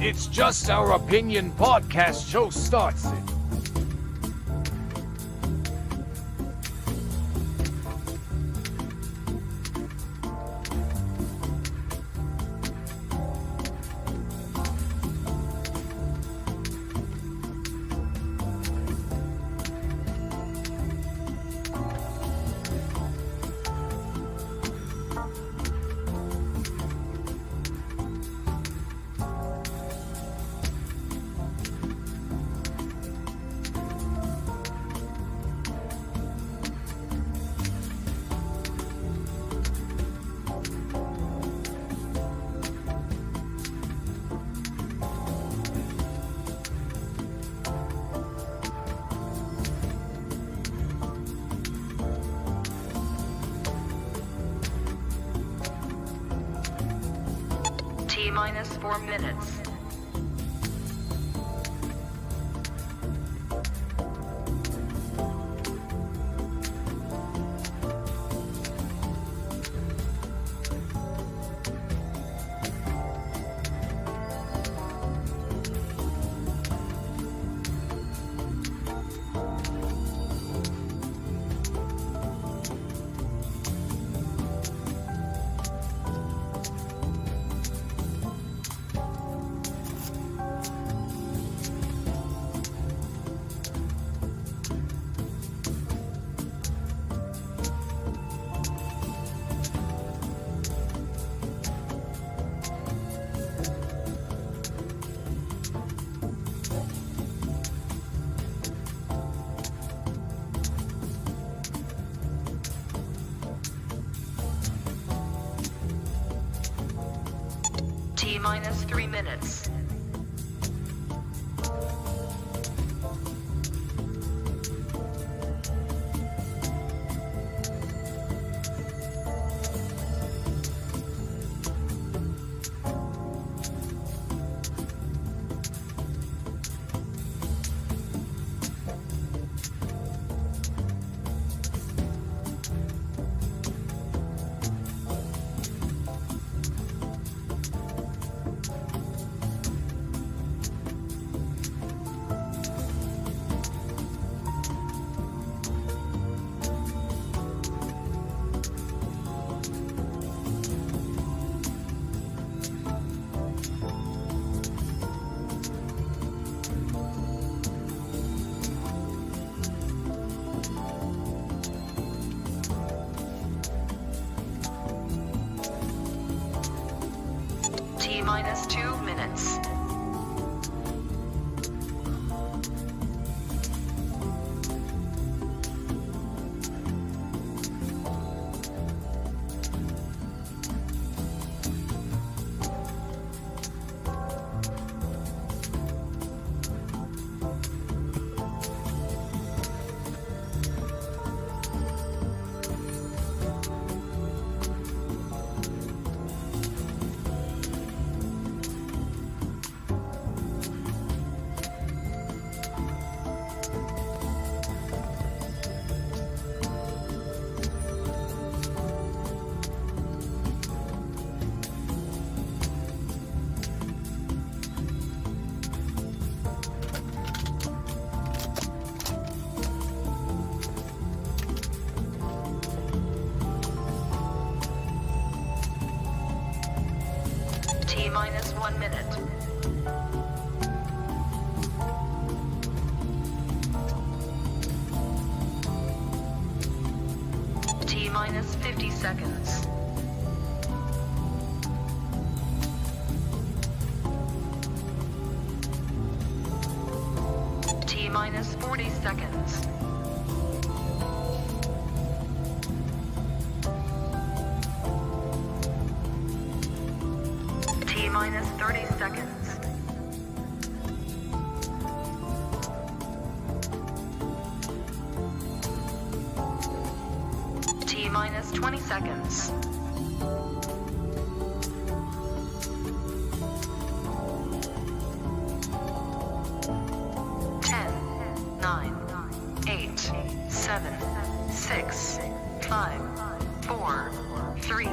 It's Just Our Opinion podcast show starts it. T-minus 4 minutes. T-minus 3 minutes. T-minus 2 minutes. T-minus 1 minute. T-minus 50 seconds. T-minus 40 seconds. T-minus 30 seconds. T-minus 20 seconds. Ten, 9, 8, 7, 6, 5, 4, 3, 2,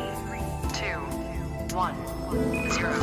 1, 0.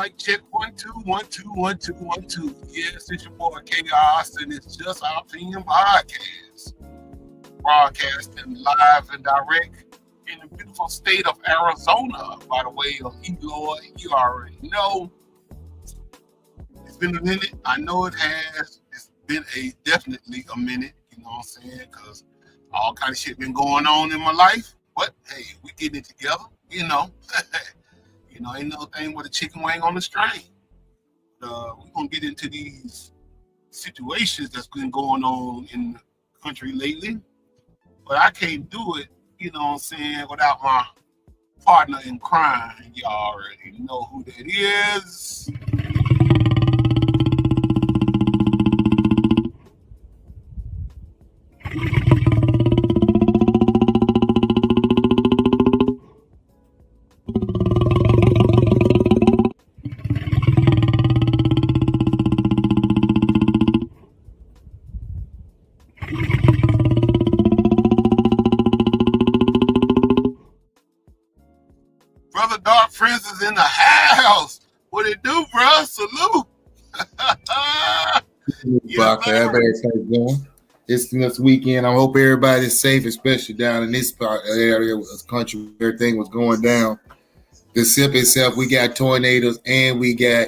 Mic check 1 2 1 2 1 2 1 2. Yes, it's your boy Chaos, and it's just our opinion podcast. Broadcasting live and direct in the beautiful state of Arizona by the way of Eloy. You already know. It's been a minute. I know it has. It's been definitely a minute, you know what I'm saying? Because all kind of shit been going on in my life. But hey, we getting it together, you know. Ain't no thing with a chicken wing on the string. We're gonna get into these situations that's been going on in the country lately. But I can't do it, you know what I'm saying, without my partner in crime. Y'all already know who that is. Brother Dark Prince is in the house. What it do, bro? Salute. How everybody's doing? This weekend. I hope everybody's safe, especially down in this part of the area of the country where everything was going down. The SIP itself, we got tornadoes and we got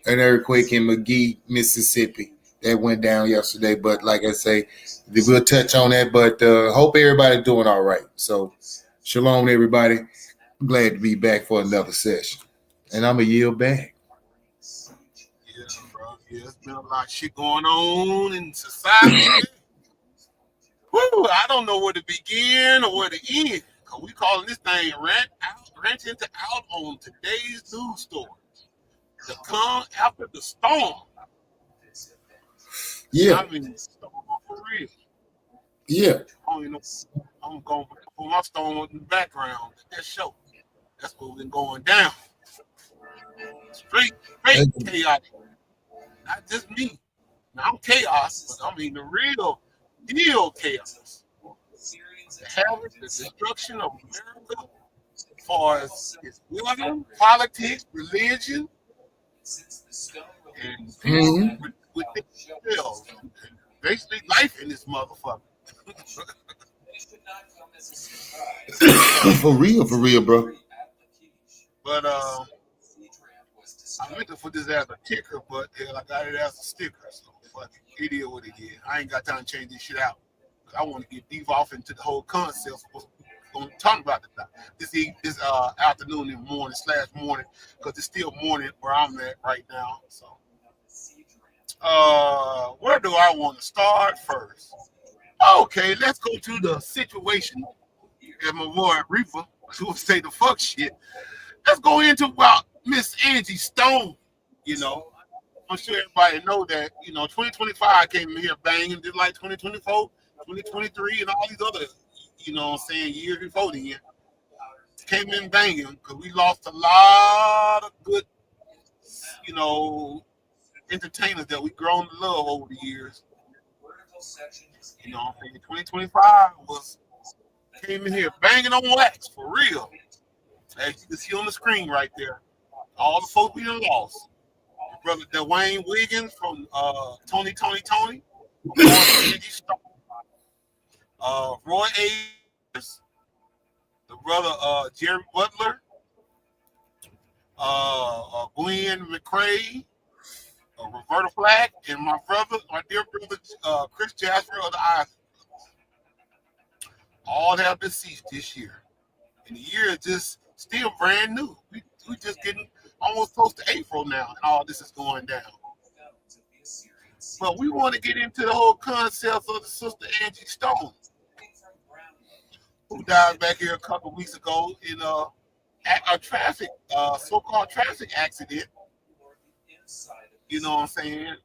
an earthquake in McGee, Mississippi that went down yesterday. But like I say, we'll touch on that. But hope everybody's doing all right. So shalom, everybody. I'm glad to be back for another session. And I'm going to yield back. Yeah, bro. Yeah, there's been a lot of shit going on in society. Woo, I don't know where to begin or where to end. Because we calling this thing rant into out on today's news story. The calm after the storm. Yeah. I mean, storm for real. Yeah. I'm going to put my storm in the background. That show. That's what's been going down. Straight chaotic. Not just me. Now, I'm chaos, but I mean the real deal chaos. The havoc, the destruction of America as far as its weather, politics, religion, and people with themselves. And basically life in this motherfucker. For real, bro. But I meant to put this as a ticker, but I got it as a sticker. So fuck it is what it is. I ain't got time to change this shit out. I want to get deep off into the whole concept of what we're talking about this afternoon and morning because it's still morning where I'm at right now. So where do I want to start first? Okay, let's go to the situation. As my boy Reaper who would say the fuck shit. Let's go into about Miss Angie Stone. You know, I'm sure everybody know that, 2025 came in here banging just like 2024, 2023, and all these other, years before the year. Came in banging because we lost a lot of good, entertainers that we've grown to love over the years. 2025 came in here banging on wax for real. As you can see on the screen right there, all the folks we done lost. Brother Dwayne Wiggins from Tony, Angie Stone, Roy Ayers, the brother Jerry Butler, Glenn McCrae, Roberta Flack, and my dear brother Chris Jasper of the Island. All have deceased this year. And the year is just still brand new. We just getting almost close to April now, and all this is going down. But we want to get into the whole concept of the sister Angie Stone, who died back here a couple weeks ago in a so-called traffic accident. You know what I'm saying?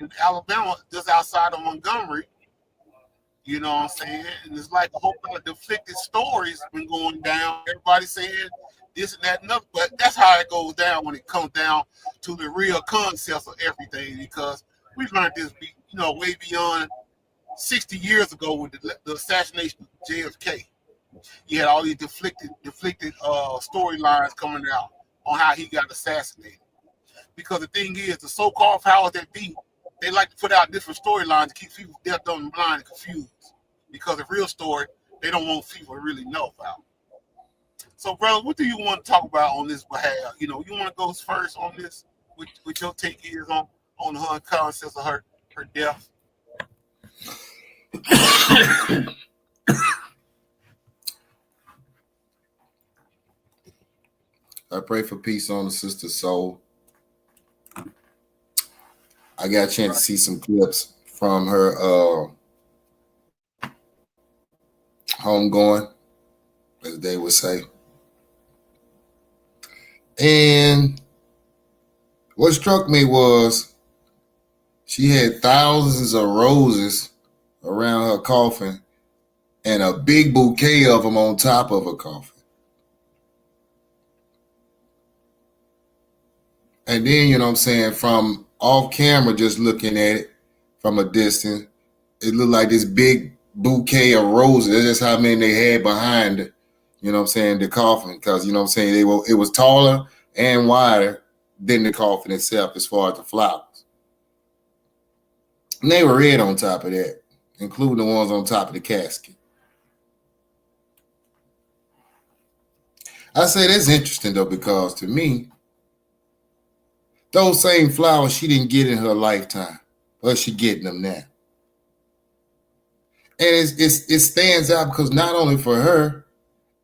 In Alabama, just outside of Montgomery. You know what I'm saying? And it's like a whole lot of deflected stories been going down. Everybody saying this and that and other, but that's how it goes down when it comes down to the real concepts of everything. Because we learned this, way beyond 60 years ago with the assassination of JFK. You had all these deflected storylines coming out on how he got assassinated. because the thing is, the so-called powers that be, they like to put out different storylines to keep people deaf, dumb, and blind and confused. Because the real story, they don't want people to really know about. So, brother, what do you want to talk about on this behalf? You want to go first on this, with your take is on her concepts of her death? I pray for peace on the sister's soul. I got a chance to see some clips from her homegoing, as they would say. And what struck me was she had thousands of roses around her coffin and a big bouquet of them on top of her coffin. And then, you know what I'm saying, from off camera, just looking at it from a distance, it looked like this big bouquet of roses. That's just how many they had behind it, you know what I'm saying, the coffin. Because, you know what I'm saying, it was taller and wider than the coffin itself as far as the flowers. And they were red on top of that, including the ones on top of the casket. I say that's interesting, though, because to me, those same flowers she didn't get in her lifetime, but she getting them now. And it stands out because not only for her,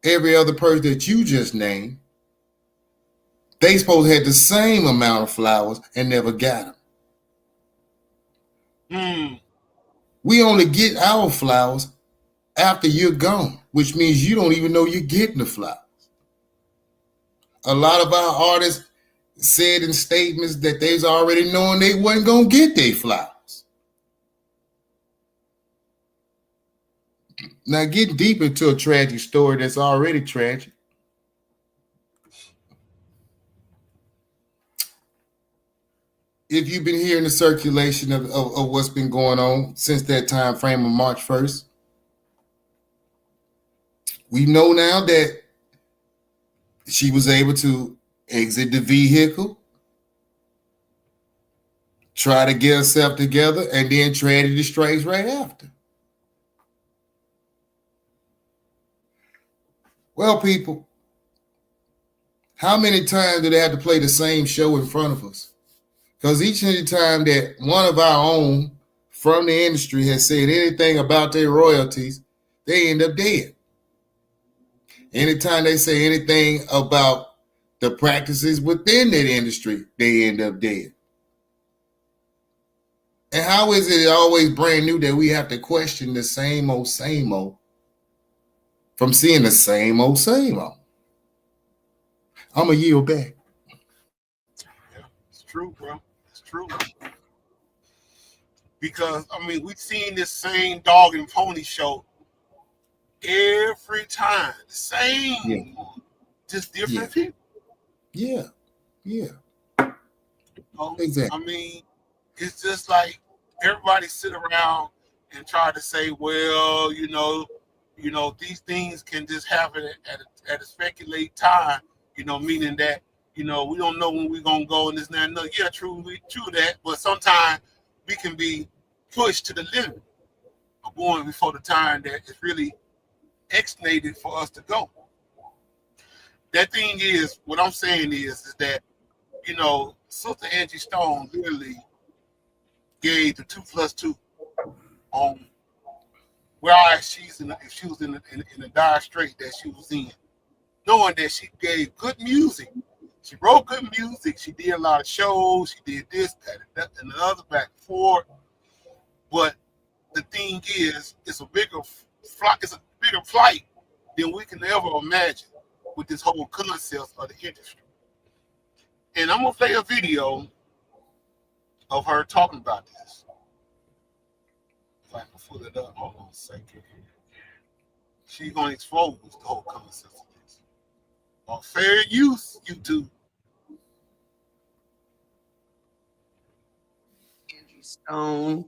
every other person that you just named, they supposed to have the same amount of flowers and never got them. We only get our flowers after you're gone, which means you don't even know you're getting the flowers. A lot of our artists said in statements that they's already knowing they wasn't going to get their flowers. Now, getting deep into a tragic story that's already tragic. If you've been hearing the circulation of what's been going on since that time frame of March 1st, we know now that she was able to exit the vehicle, try to get herself together, and then tragedy the straight right after. Well, people, how many times do they have to play the same show in front of us? Because each and every time that one of our own from the industry has said anything about their royalties, they end up dead. Anytime they say anything about the practices within that industry, they end up dead. And how is it always brand new that we have to question the same old from seeing the same old? I'm going to yield back. Yeah, it's true, bro. It's true. Because, I mean, we've seen this same dog and pony show every time. The same one. Just different people. Yeah. Exactly. I mean, it's just like everybody sit around and try to say, well, these things can just happen at a speculated time, meaning that, we don't know when we're going to go and this and that. No, yeah, true that. But sometimes we can be pushed to the limit of going before the time that is really estimated for us to go. That thing is, what I'm saying is that, Sister Angie Stone literally gave the 2+2 on where she was in the dire strait that she was in, knowing that she gave good music. She wrote good music. She did a lot of shows. She did this, that, and the other back and forth. But the thing is, it's a bigger flight than we can ever imagine with this whole concept of the industry. And I'm gonna play a video of her talking about this. If I can pull it up, hold on a second. She's gonna expose the whole concept of this. On fair use, YouTube. Angie Stone.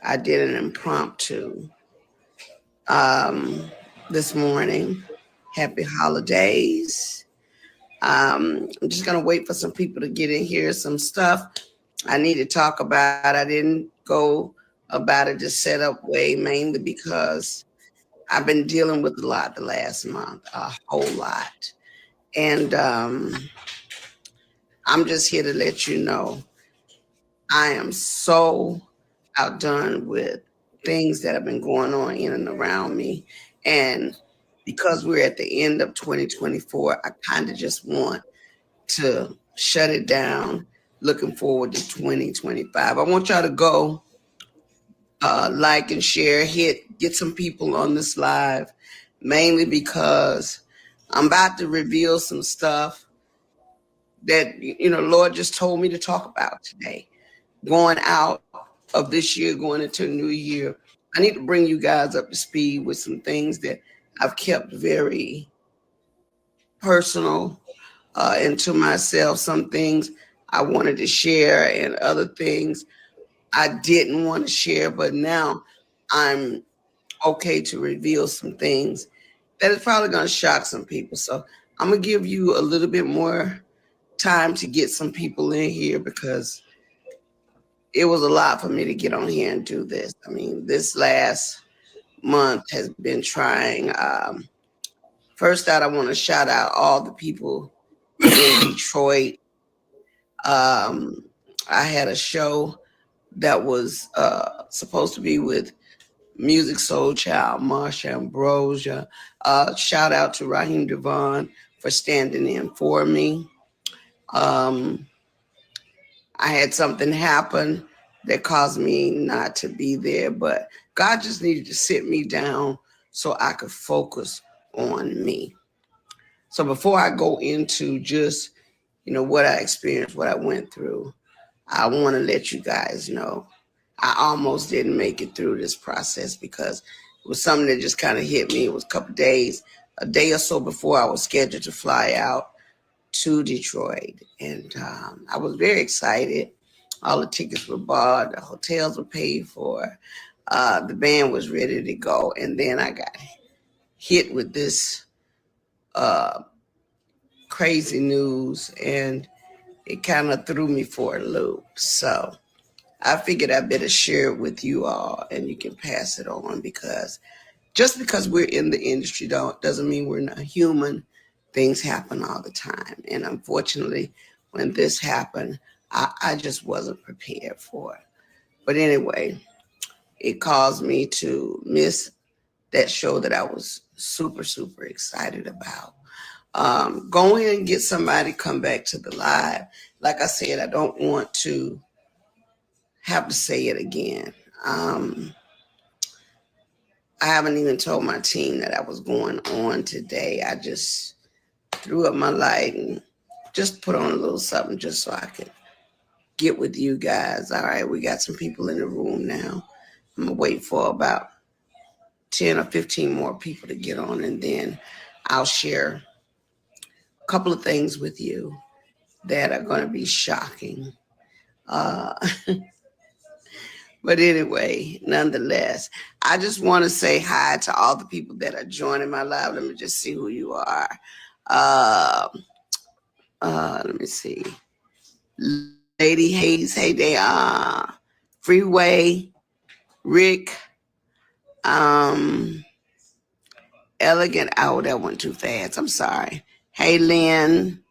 I did an impromptu this morning. Happy holidays. I'm just gonna wait for some people to get in here. Some stuff I need to talk about. I didn't go about it the setup way, mainly because I've been dealing with a lot the last month, a whole lot. And I'm just here to let you know I am so outdone with things that have been going on in and around me. And because we're at the end of 2024, I kind of just want to shut it down. Looking forward to 2025. I want y'all to go like and share, get some people on this live, mainly because I'm about to reveal some stuff that Lord just told me to talk about today. Going out of this year, going into a new year, I need to bring you guys up to speed with some things that I've kept very personal and to myself. Some things I wanted to share, and other things I didn't want to share, but now I'm okay to reveal some things that is probably going to shock some people. So I'm going to give you a little bit more time to get some people in here because it was a lot for me to get on here and do this. I mean, this last month has been trying. First out, I want to shout out all the people in Detroit. I had a show that was supposed to be with Music Soul Child, Marsha Ambrosia. Shout out to Raheem Devon for standing in for me. I had something happen that caused me not to be there, but God just needed to sit me down so I could focus on me. So before I go into just, what I experienced, what I went through, I want to let you guys know I almost didn't make it through this process because it was something that just kind of hit me. It was a couple of days, a day or so before I was scheduled to fly out to Detroit. And I was very excited. All the tickets were bought, the hotels were paid for, the band was ready to go. And then I got hit with this uh, crazy news, and it kind of threw me for a loop. So I figured I better share it with you all, and you can pass it on, because just because we're in the industry doesn't mean we're not human. Things happen all the time. And unfortunately, when this happened, I just wasn't prepared for it. But anyway, it caused me to miss that show that I was super, super excited about. Go ahead and get somebody come back to the live. Like I said, I don't want to have to say it again. I haven't even told my team that I was going on today. I just threw up my light and just put on a little something just so I could get with you guys. All right, we got some people in the room now. I'm going to wait for about 10 or 15 more people to get on, and then I'll share a couple of things with you that are going to be shocking. Uh, But anyway, nonetheless, I just want to say hi to all the people that are joining my live. Let me just see who you are. Uh, Let me see. Lady Hayes, hey there. Freeway, Rick, Elegant. Oh, that went too fast. I'm sorry. Hey, Lynn,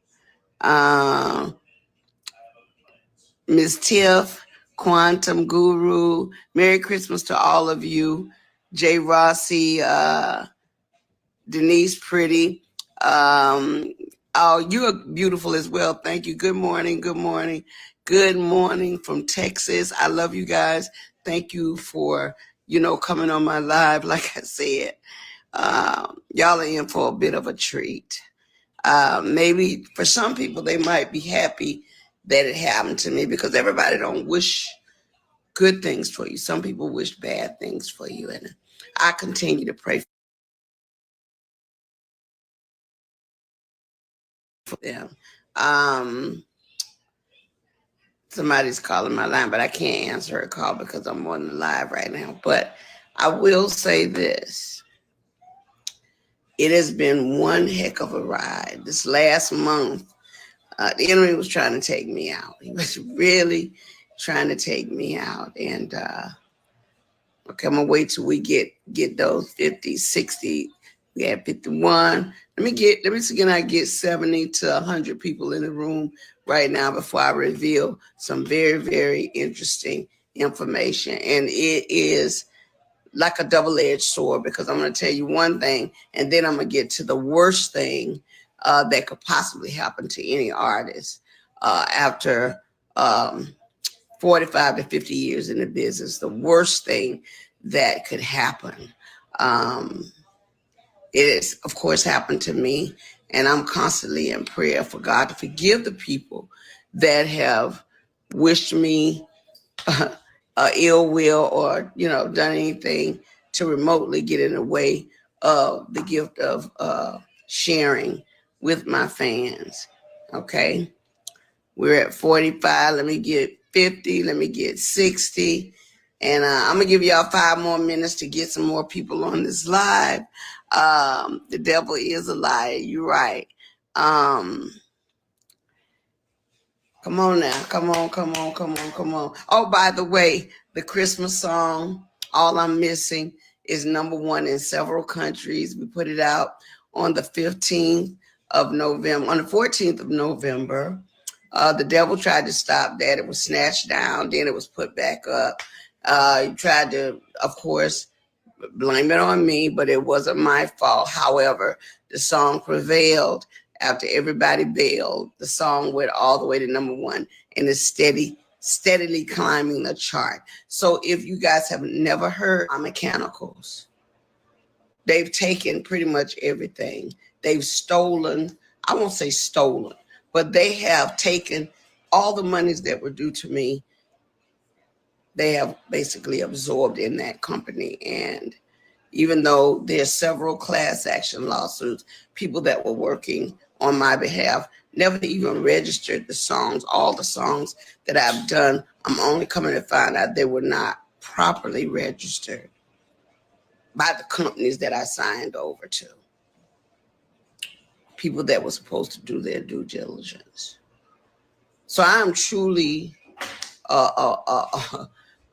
Miss Tiff, Quantum Guru. Merry Christmas to all of you. Jay Rossi, Denise Pretty. Oh, you are beautiful as well. Thank you. Good morning. Good morning. Good morning from Texas. I love you guys. Thank you for, coming on my live. Like I said, y'all are in for a bit of a treat. Maybe for some people, they might be happy that it happened to me, because everybody don't wish good things for you. Some people wish bad things for you. And I continue to pray for them. Somebody's calling my line, but I can't answer her call because I'm on the live right now. But I will say this. It has been one heck of a ride. This last month, the enemy was trying to take me out. He was really trying to take me out. And okay, I'm gonna wait till we get those 50, 60. We had 51. Let me see, can I get 70 to 100 people in the room right now before I reveal some very, very interesting information. And it is like a double-edged sword, because I'm going to tell you one thing, and then I'm going to get to the worst thing that could possibly happen to any artist after 45 to 50 years in the business. The worst thing that could happen. It has, of course, happened to me, and I'm constantly in prayer for God to forgive the people that have wished me ill will, or done anything to remotely get in the way of the gift of sharing with my fans. Okay, we're at 45. Let me get 50. Let me get 60. And I'm gonna give y'all 5 more minutes to get some more people on this live. The devil is a liar. You're right. Come on now. Come on. Oh, by the way, the Christmas song, All I'm Missing, is #1 in several countries. We put it out on the 15th of November, on the 14th of November. The devil tried to stop that. It was snatched down, then it was put back up. He tried to, of course, blame it on me, but it wasn't my fault. However, the song prevailed. After everybody bailed, the song went all the way to #1 and is steadily climbing the chart. So if you guys have never heard Mechanicals, they've taken pretty much everything. They've stolen, I won't say stolen, but they have taken all the monies that were due to me. They have basically absorbed in that company. And even though there's several class action lawsuits, people that were working on my behalf never even registered the songs. All the songs that I've done, I'm only coming to find out they were not properly registered by the companies that I signed over to. People that were supposed to do their due diligence. So I am truly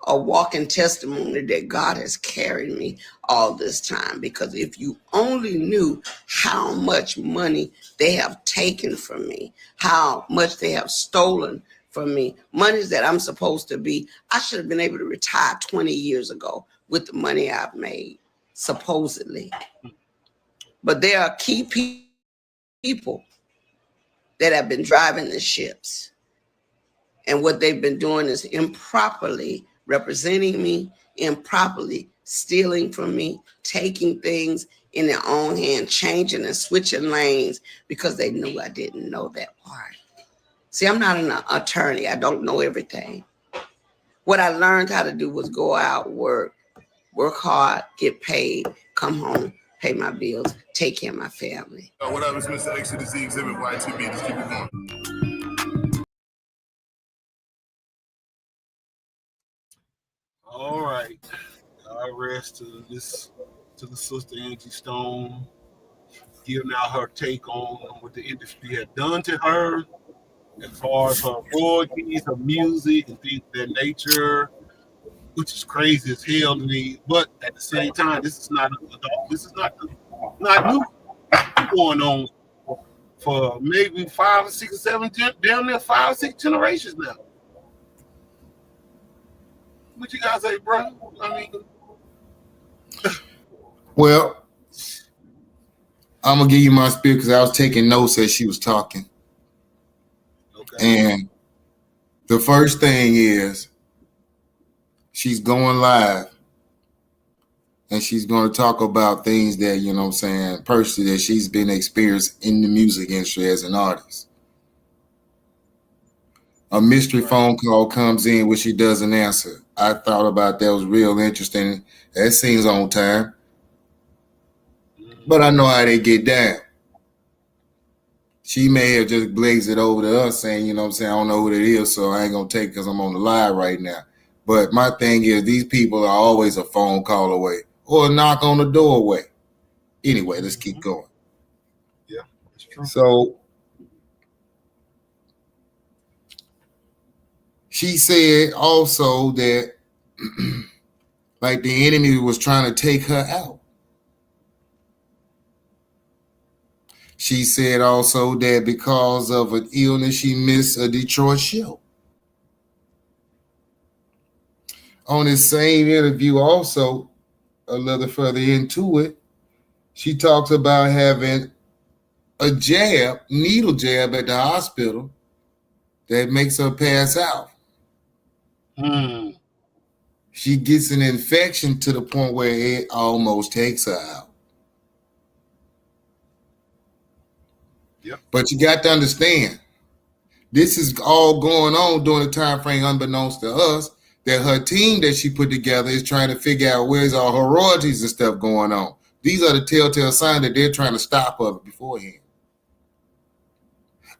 a walking testimony that God has carried me all this time. Because if you only knew how much money they have taken from me, how much they have stolen from me, monies that I'm supposed to be, I should have been able to retire 20 years ago with the money I've made, supposedly. But there are key people that have been driving the ships. And what they've been doing is improperly representing me, improperly stealing from me, taking things in their own hand, changing and switching lanes because they knew I didn't know that part. See, I'm not an attorney. I don't know everything. What I learned how to do was go out, work hard, get paid, come home, pay my bills, take care of my family. What up, it's Mr. X to the Z Exhibit Y2B. Just keep it going. All right. I rest to the sister Angie Stone, giving out her take on what the industry had done to her as far as her royalties, her music, and things of that nature, which is crazy as hell to me. But at the same time, this is not new. Going on for maybe 5 or 6 or 7, down there 5 or 6 generations now. What you guys say, bro? I mean, well, I'm gonna give you my spiel because I was taking notes as she was talking. Okay. And the first thing is she's going live and she's going to talk about things that, you know what I'm saying, personally that she's been experienced in the music industry as an artist. A mystery phone call comes in which she doesn't answer. I thought about that, was real interesting. That seems on time. But I know how they get down. She may have just glazed it over to us saying, you know what I'm saying, I don't know who it is, so I ain't going to take it because I'm on the live right now. But my thing is these people are always a phone call away or a knock on the door away. Anyway, let's keep going. Yeah, that's true. So she said also that like the enemy was trying to take her out. She said also that because of an illness, she missed a Detroit show. On this same interview, also, a little further into it, she talks about having a needle jab at the hospital that makes her pass out. She gets an infection to the point where it almost takes her out. Yep. But you got to understand, this is all going on during the time frame unbeknownst to us that her team that she put together is trying to figure out where's all her royalties and stuff going on. These are the telltale signs that they're trying to stop her beforehand.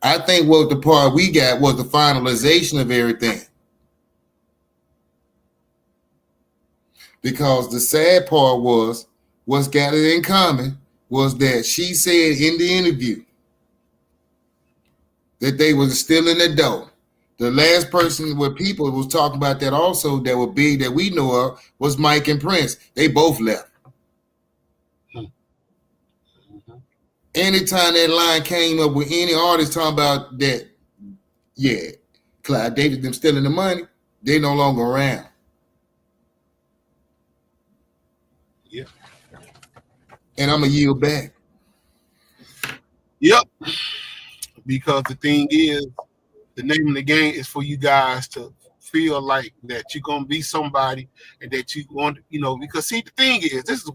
I think what the part we got was the finalization of everything. Because the sad part was, what's got it in common was that she said in the interview that they was still in the dough. The last person where people was talking about that also that were big that we know of was Mike and Prince. They both left. Anytime that line came up with any artist talking about that, yeah, Clyde Davis, them stealing the money, they no longer around. Yeah. And I'm going to yield back. Yep. Because the thing is, the name of the game is for you guys to feel like that you're going to be somebody and that you want, because see, the thing is, this is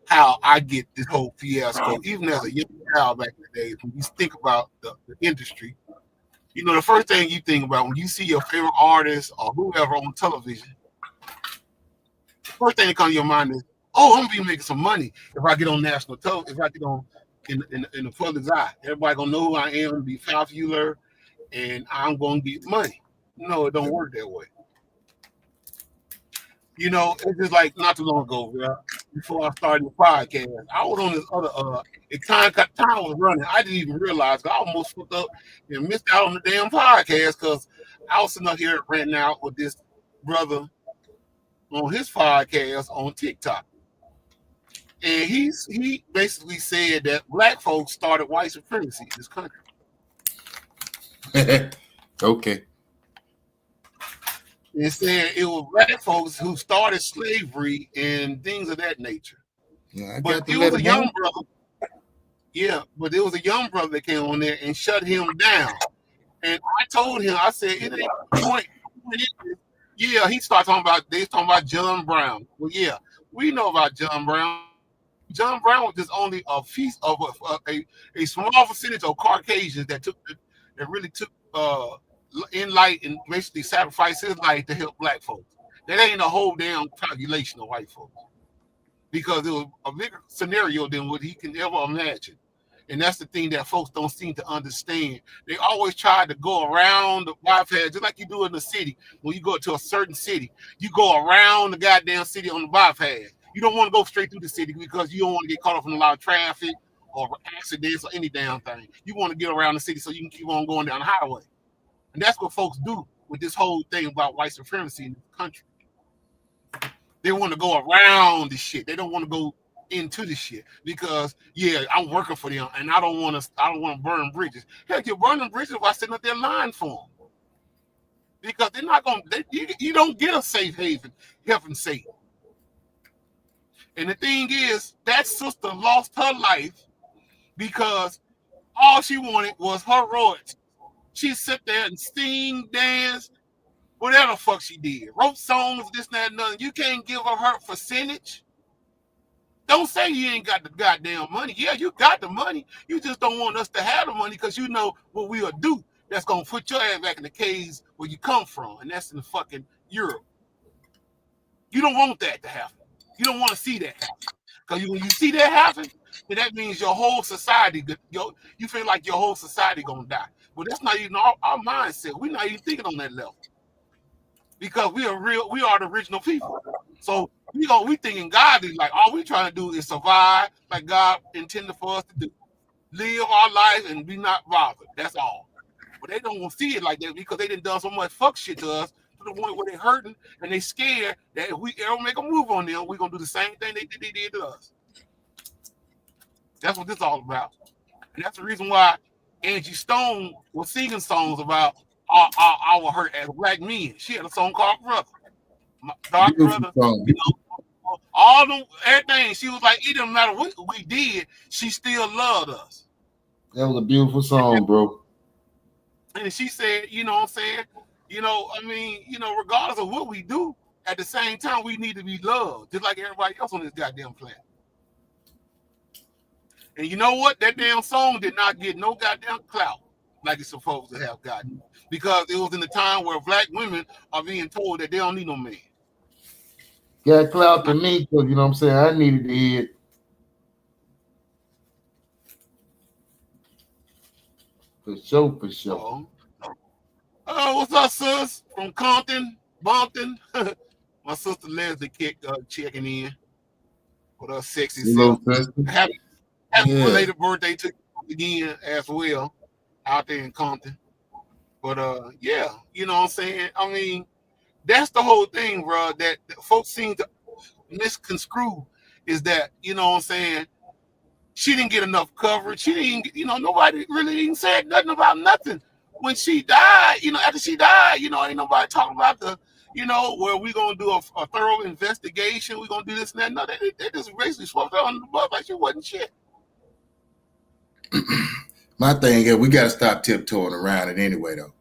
how I get this whole fiasco, even as a young child back in the days, when you think about the industry, the first thing you think about when you see your favorite artist or whoever on television, the first thing that comes to your mind is, oh, I'm going to be making some money if I get on national television, if I get on in the public's eye. Everybody going to know who I am, be popular, and I'm going to get money. No, it don't work that way. It's just like not too long ago, before I started the podcast, I was on this other, time was running. I didn't even realize I almost fucked up and missed out on the damn podcast because I was sitting up here ranting out with this brother on his podcast on TikTok. And he basically said that black folks started white supremacy in this country. Okay. And said it was black folks who started slavery and things of that nature. Yeah, but it was a young brother. Yeah, but it was a young brother that came on there and shut him down. And I told him, I said, it ain't point. Yeah, they talking about John Brown. Well, yeah, we know about John Brown. John Brown was just only a piece of a small percentage of Caucasians that really took in light and basically sacrificed his life to help black folks. That ain't a whole damn population of white folks, because it was a bigger scenario than what he can ever imagine. And that's the thing that folks don't seem to understand. They always try to go around the bypass, just like you do in the city. When you go to a certain city, you go around the goddamn city on the bypass. You don't want to go straight through the city because you don't want to get caught up in a lot of traffic or accidents or any damn thing. You want to get around the city so you can keep on going down the highway. And that's what folks do with this whole thing about white supremacy in the country. They want to go around the shit. They don't want to go into the shit because, yeah, I'm working for them and I don't want to burn bridges. Heck, you're burning bridges while sitting up there lying for them. Because they're not going to, you don't get a safe haven, heaven safe. And the thing is, that sister lost her life because all she wanted was her royalty. She sat there and sing, dance, whatever the fuck she did. Wrote songs, this, that, and nothing. You can't give her percentage. Don't say you ain't got the goddamn money. Yeah, you got the money. You just don't want us to have the money because you know what we'll do. That's going to put your ass back in the caves where you come from, and that's in the fucking Europe. You don't want that to happen. You don't want to see that happen. Because when you see that happen, then that means your whole society, you feel like your whole society going to die. But that's not even our mindset. We're not even thinking on that level. Because we are the original people. So we thinking God is like all we trying to do is survive like God intended for us to do. Live our life and be not bothered. That's all. But they don't want to see it like that because they done so much fuck shit to us to the point where they hurting and they scared that if we ever make a move on them, we're gonna do the same thing they did to us. That's what this is all about. And that's the reason why Angie Stone was singing songs about our hurt as black men. She had a song called Brother. My dark brother, you know, all them everything. She was like, it didn't matter what we did, she still loved us. That was a beautiful song, bro. And she said, you know what I'm saying? You know, I mean, you know, regardless of what we do, at the same time, we need to be loved, just like everybody else on this goddamn planet. And you know what? That damn song did not get no goddamn clout like it's supposed to have gotten. Because it was in the time where black women are being told that they don't need no man. Got clout to me, because you know what I'm saying? I needed to hear it. For sure, for sure. What's up, sis? From Compton, Bumpton. My sister Leslie checking in with her sexy self. Happy belated birthday to you again as well out there in Compton. But yeah, you know what I'm saying? I mean, that's the whole thing, bro, that folks seem to misconstrue is that, you know what I'm saying, she didn't get enough coverage. She didn't, you know, nobody really even said nothing about nothing. When she died, you know, after she died, you know, ain't nobody talking about the, you know, where we gonna do a thorough investigation. We gonna do this and that. No, they just basically swept her under the bus like she wasn't shit. My thing is, we gotta stop tiptoeing around it anyway, though.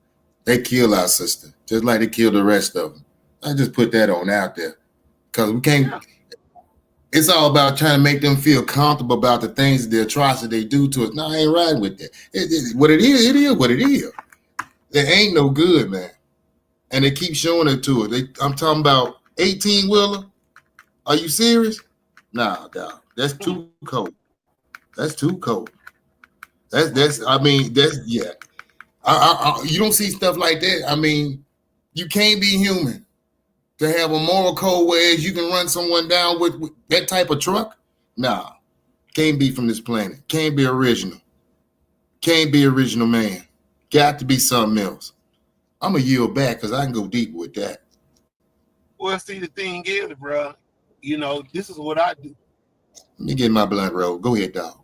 They kill our sister, just like they killed the rest of them. I just put that on out there. Because we can't, it's all about trying to make them feel comfortable about the things, the atrocity they do to us. No, I ain't riding with that. What it is what it is. It ain't no good, man. And they keep showing it to us. I'm talking about 18-wheeler. Are you serious? Nah, dog. That's too cold. That's too cold. I mean, yeah. You don't see stuff like that. I mean, you can't be human to have a moral code where you can run someone down with that type of truck. Nah, can't be from this planet. Can't be original. Can't be original man. Got to be something else. I'm going to yield back because I can go deep with that. Well, see, the thing is, bro, you know, this is what I do. Let me get my blunt roll. Go ahead, dog.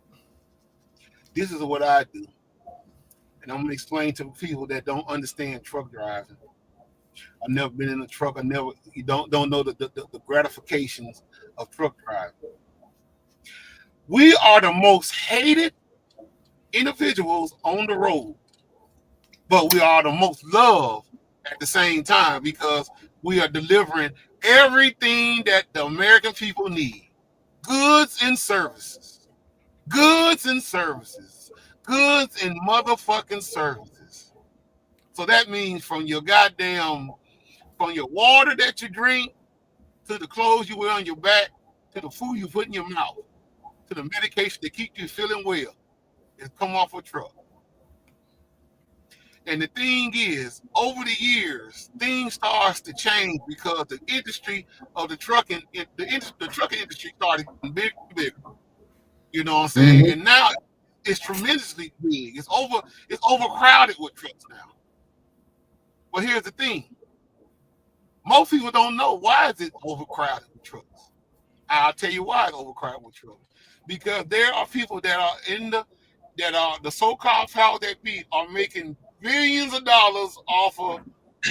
This is what I do. And I'm going to explain to people that don't understand truck driving. I've never been in a truck. You don't know the gratifications of truck driving. We are the most hated individuals on the road, but we are the most loved at the same time because we are delivering everything that the American people need. Goods and services. Goods and services. Goods and motherfucking services. So that means from your water that you drink, to the clothes you wear on your back, to the food you put in your mouth, to the medication that keep you feeling well, it come off a truck. And the thing is, over the years, things starts to change because the industry of the trucking industry started getting bigger and bigger. You know what I'm saying? Mm-hmm. And now it's tremendously big. It's overcrowded with trucks now. But here's the thing. Most people don't know why is it overcrowded with trucks. I'll tell you why it's overcrowded with trucks. Because there are people that are the so-called powers that be are making billions of dollars off of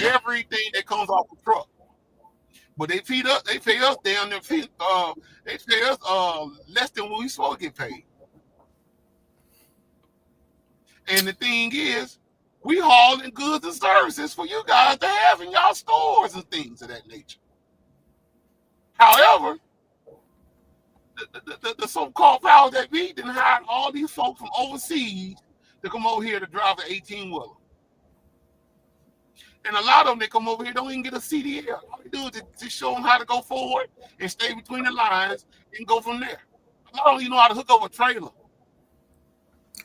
everything that comes off the truck. But they pay us down there. They pay us less than what we supposed to get paid. And the thing is, we hauling goods and services for you guys to have in y'all stores and things of that nature. However, the so-called powers that be didn't hire all these folks from overseas to come over here to drive an 18-wheeler. And a lot of them that come over here don't even get a CDL. All they do is to show them how to go forward and stay between the lines and go from there. A lot of them know how to hook up a trailer.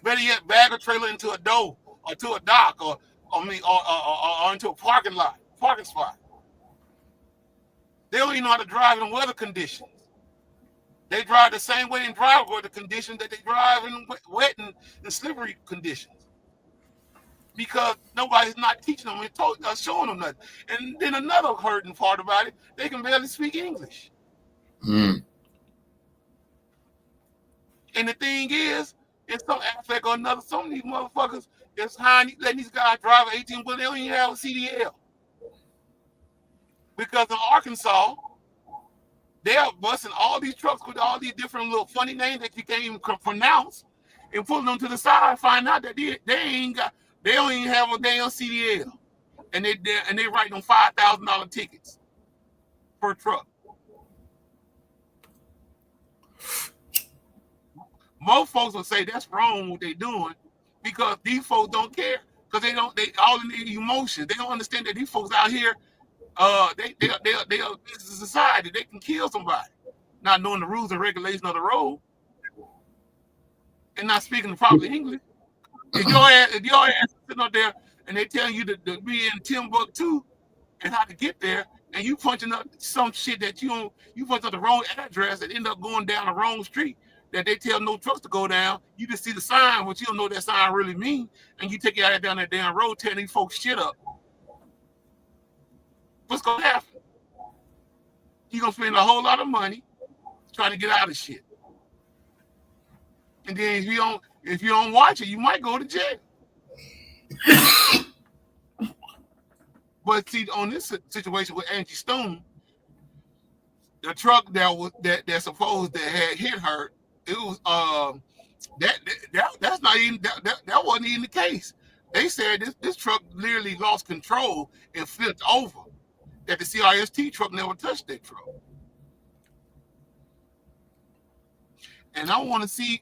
Better yet, bag a trailer into a door or to a dock or into a parking spot. They don't even know how to drive in weather conditions. They drive the same way in dry weather conditions that they drive in wet and slippery conditions. Because nobody's not teaching them and showing them nothing. And then another hurting part about it, they can barely speak English. Mm. And the thing is, in some aspect or another, some of these motherfuckers is letting these guys drive an 18 wheeler, they don't even have a CDL. Because in Arkansas, they are busting all these trucks with all these different little funny names that you can't even pronounce, and pulling them to the side, find out that they don't even have a damn CDL, and they write them $5,000 tickets per truck. Most folks will say that's wrong what they're doing, because these folks don't care, because they all in their emotions. They don't understand that these folks out here, they are a society. They can kill somebody, not knowing the rules and regulations of the road, and not speaking the proper English. If your ass sitting up there and they tell you to be in Timbuktu and how to get there, and you punching up some shit that you punch up the wrong address and end up going down the wrong street that they tell no trucks to go down. You just see the sign, but you don't know what that sign really means, and you take your ass down that damn road tearing these folks shit up. What's gonna happen? You're gonna spend a whole lot of money trying to get out of shit. And then if you don't watch it, you might go to jail. But see, on this situation with Angie Stone, the truck that supposed that had hit her, it was that's not even that wasn't even the case. They said this truck literally lost control and flipped over. That the CRST truck never touched that truck. And I want to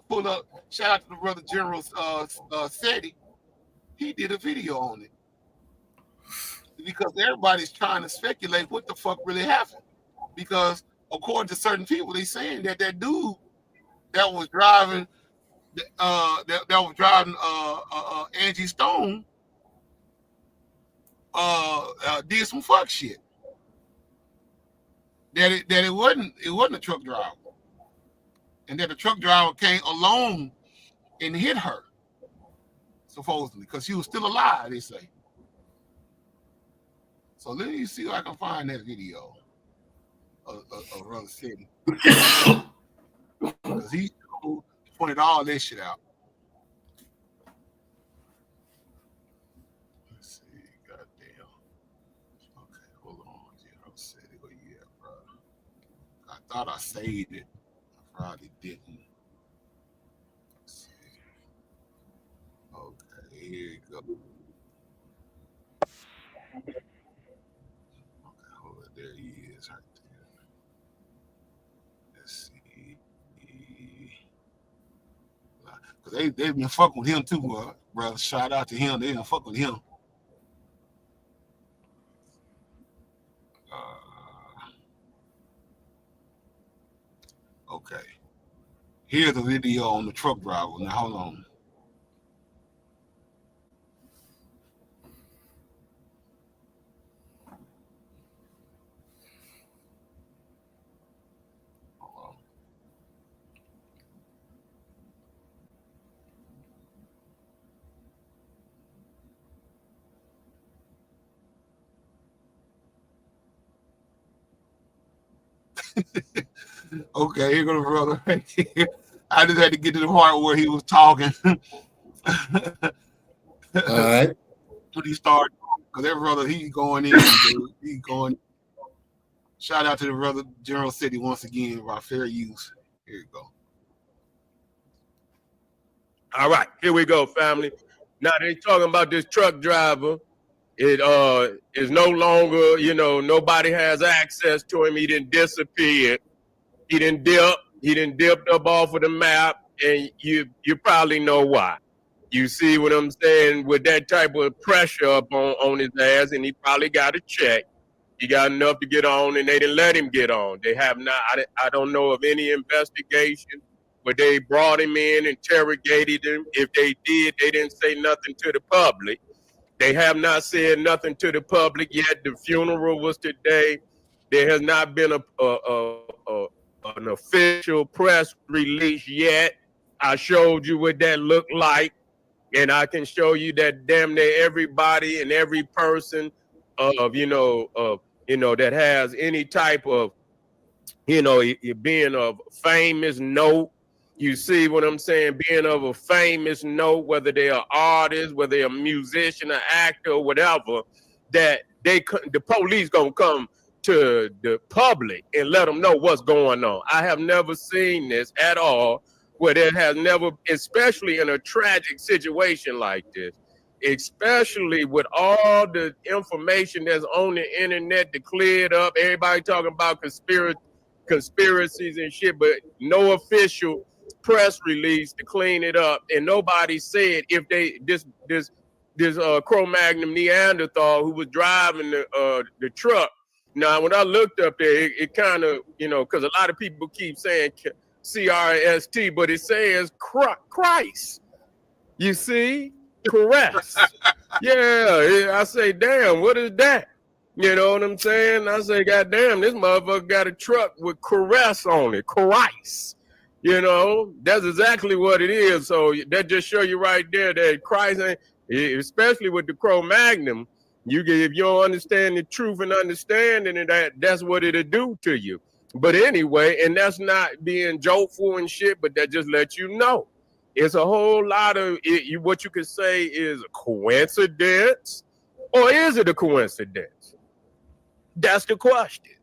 pull up, shout out to the brother General Seti. He did a video on it. Because everybody's trying to speculate what the fuck really happened. Because according to certain people, they saying that dude that was driving Angie Stone did some fuck shit. That it wasn't a truck driver. And that the truck driver came along and hit her, supposedly, because she was still alive, they say. So let me see if I can find that video of Brother City. Because he pointed all this shit out. Let's see, goddamn. Okay, hold on. General City, where you at, bro? I thought I saved it. Probably didn't. Let's see. Okay, here you go. Okay, hold it. There he is right there. Let's see. Because they've been fucking with him too, brother. Shout out to him. They been fucking with him. Okay. Here's a video on the truck driver. Now, hold on. Okay, here goes the brother right here. I just had to get to the part where he was talking. All right. When he started, because that brother, he's going in. He's going. Shout out to the brother General City once again about fair use. Here you go. All right, here we go, family. Now they talking about this truck driver. It is no longer, nobody has access to him. He didn't disappear. He didn't dip. He didn't dip up off of the map, and you probably know why. You see what I'm saying? With that type of pressure up on his ass, and he probably got a check. He got enough to get on, and they didn't let him get on. They have not. I don't know of any investigation where they brought him in, interrogated him. If they did, they didn't say nothing to the public. They have not said nothing to the public yet. The funeral was today. There has not been an official press release yet. I showed you what that looked like, and I can show you that damn near everybody and every person that has any type of being of famous note. You see what I'm saying? Being of a famous note, whether they're an artist, whether they're a musician, an actor, or whatever, that the police gonna come to the public and let them know what's going on. I have never seen this at all, where there has never, especially in a tragic situation like this, especially with all the information that's on the internet to clear it up. Everybody talking about conspiracies and shit, but no official press release to clean it up, and nobody said if this Cro-Magnon Neanderthal who was driving the truck. Now, when I looked up there, it kind of, because a lot of people keep saying CRST, but it says Christ. You see, Christ. Yeah, I say, damn, what is that? You know what I'm saying? I say, goddamn, this motherfucker got a truck with caress on it, Christ. That's exactly what it is. So that just show you right there that Christ ain't, especially with the Cro-Magnon, if you don't understand the truth and understanding of that's what it'll do to you. But anyway, and that's not being jokeful and shit, but that just lets you know. It's a whole lot of what you could say is a coincidence, or is it a coincidence? That's the question.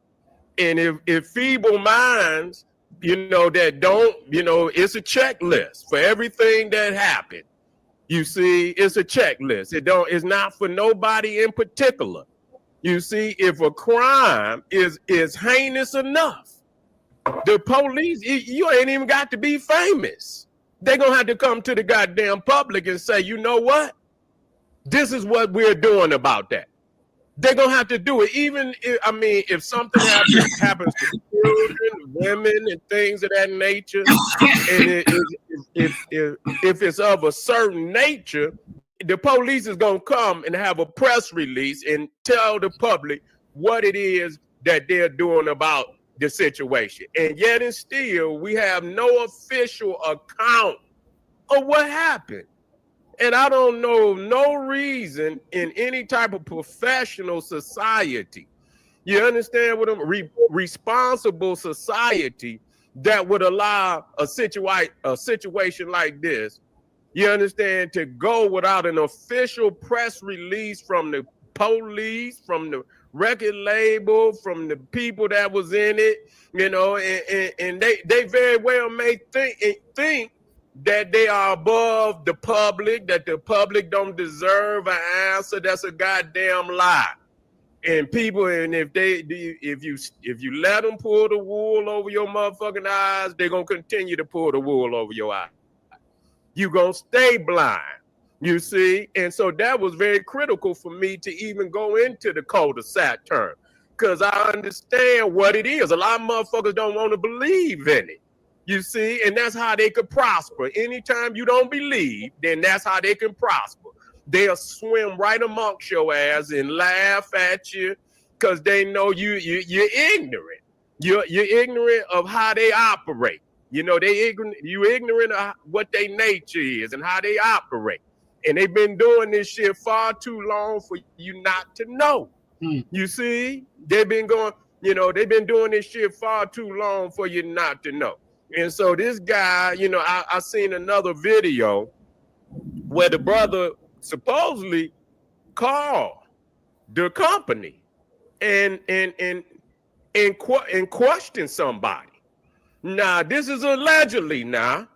And if feeble minds, that don't, it's a checklist for everything that happened. You see, it's a checklist. It's not for nobody in particular. You see, if a crime is heinous enough, the police, you ain't even got to be famous. They're going to have to come to the goddamn public and say, you know what? This is what we're doing about that. They're going to have to do it. Even if something happens to children, women, and things of that nature, and if it's of a certain nature, the police is going to come and have a press release and tell the public what it is that they're doing about the situation. And yet and still, we have no official account of what happened. And I don't know no reason in any type of professional society, you understand what I'm responsible society that would allow a situation like this, you understand, to go without an official press release from the police, from the record label, from the people that was in it, and they very well may think that they are above the public, that the public don't deserve an answer. That's a goddamn lie. And if you let them pull the wool over your motherfucking eyes, they're gonna continue to pull the wool over your eyes. You're gonna stay blind, you see. And so that was very critical for me to even go into the cul-de-sac term, because I understand what it is. A lot of motherfuckers don't want to believe in it. You see, and that's how they could prosper. Anytime you don't believe, then that's how they can prosper. They'll swim right amongst your ass and laugh at you because they know you're ignorant. You're ignorant of how they operate. You're ignorant of what their nature is and how they operate. And they've been doing this shit far too long for you not to know. You see, they've been doing this shit far too long for you not to know. And so this guy, I seen another video where the brother supposedly called the company and questioned somebody. Now, this is allegedly now,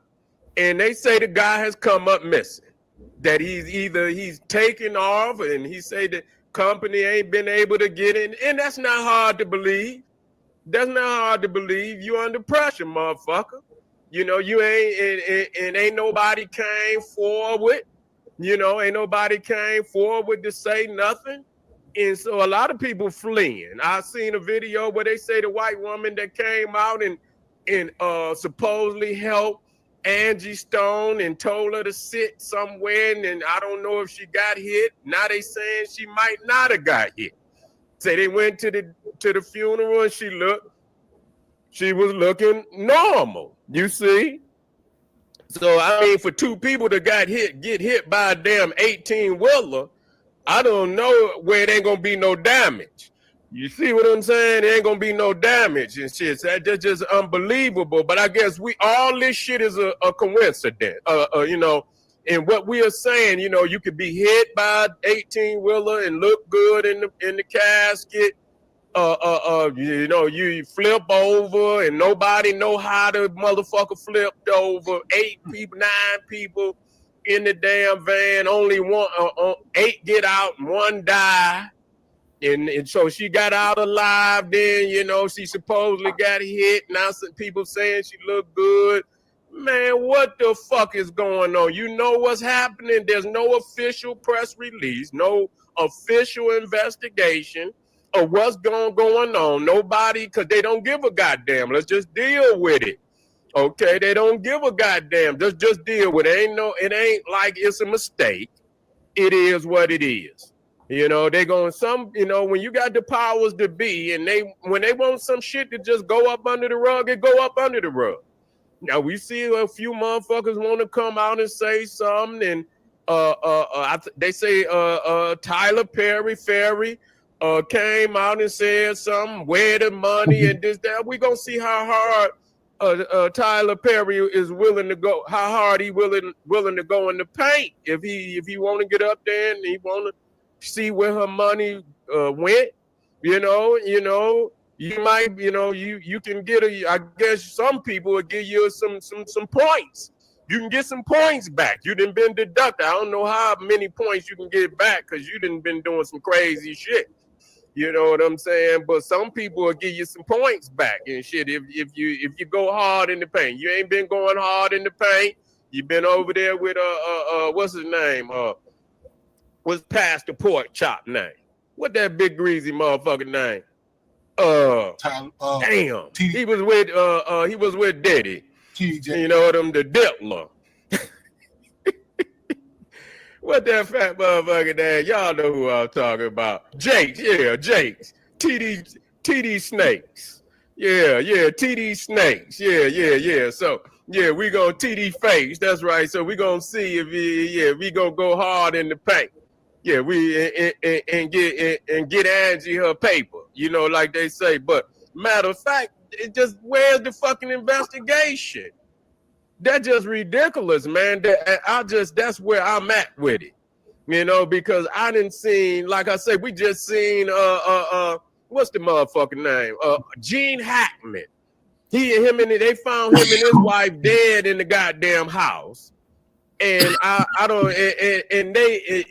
and they say the guy has come up missing. That he's taken off, and he say the company ain't been able to get in, and that's not hard to believe. That's not hard to believe. You under pressure, motherfucker. You ain't nobody came forward. Ain't nobody came forward to say nothing. And so a lot of people fleeing. I seen a video where they say the white woman that came out and supposedly helped Angie Stone and told her to sit somewhere, and I don't know if she got hit. Now they saying she might not have got hit. Say they went to the funeral and she was looking normal. You see? So I mean, for two people that get hit by a damn 18-wheeler, I don't know where it ain't gonna be no damage. You see what I'm saying? There ain't gonna be no damage and shit. So that's just unbelievable. But I guess all this shit is a coincidence. You know, and what we are saying, you know, you could be hit by an 18-wheeler and look good in the casket. You know, you flip over and nobody know how the motherfucker flipped over. 8 people, 9 people in the damn van. Only 8 get out, 1 die. And so she got out alive. Then, you know, she supposedly got hit. Now some people saying she looked good. Man, what the fuck is going on? You know what's happening? There's no official press release, no official investigation of what's going on. Nobody, because they don't give a goddamn. Let's just deal with it. Okay, they don't give a goddamn. Just deal with it. It ain't like it's a mistake. It is what it is. You know, they going you know, when you got the powers to be and when they want some shit to just go up under the rug, it go up under the rug. Now we see a few motherfuckers want to come out and say something, and they say Tyler Perry came out and said something, where the money and this, that. We gonna see how hard Tyler Perry is willing to go, how hard he willing to go in the paint if he want to get up there and he want to see where her money went. You know, you might, you know, you can get I guess some people will give you some points. You can get some points back. You done been deducted. I don't know how many points you can get back because you done been doing some crazy shit. You know what I'm saying? But some people will give you some points back and shit if you go hard in the paint. You ain't been going hard in the paint. You've been over there with what's his name? What's Pastor Pork Chop name? What that big greasy motherfucker name? Damn. He was with Diddy. TJ. You know them, the Dippler. What that fat motherfucker name? Y'all know who I'm talking about. Jakes, yeah, Jakes. TD Snakes. Yeah, TD Snakes. Yeah. So, yeah, we gonna TD Face. That's right. So we gonna see if we gonna go hard in the paint. Yeah, and get Angie her paper, you know, like they say. But matter of fact, it just, where's the fucking investigation? That's just ridiculous, man. That's where I'm at with it, you know, because I didn't see, like I said, we just seen what's the motherfucking name? Gene Hackman. They found him and his wife dead in the goddamn house. And he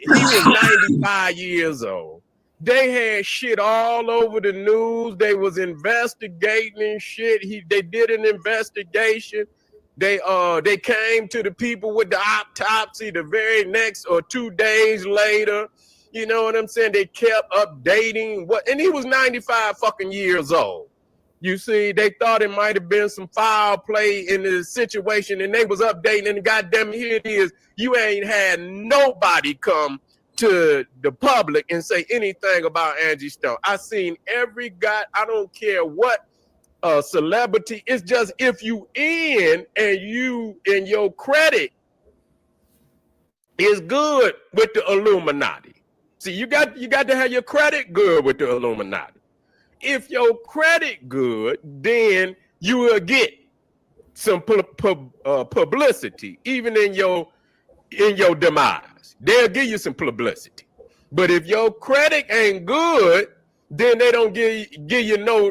was 95 years old. They had shit all over the news. They was investigating and shit. They did an investigation. They came to the people with the autopsy the very next or 2 days later. You know what I'm saying? They kept updating and he was 95 fucking years old. You see, they thought it might have been some foul play in the situation, and they was updating, and goddamn, here it is. You ain't had nobody come to the public and say anything about Angie Stone. I seen I don't care what celebrity. It's just if you and your credit is good with the Illuminati. See, you got to have your credit good with the Illuminati. If your credit good, then you will get some publicity, even in your demise. They'll give you some publicity. But if your credit ain't good, then they don't give you no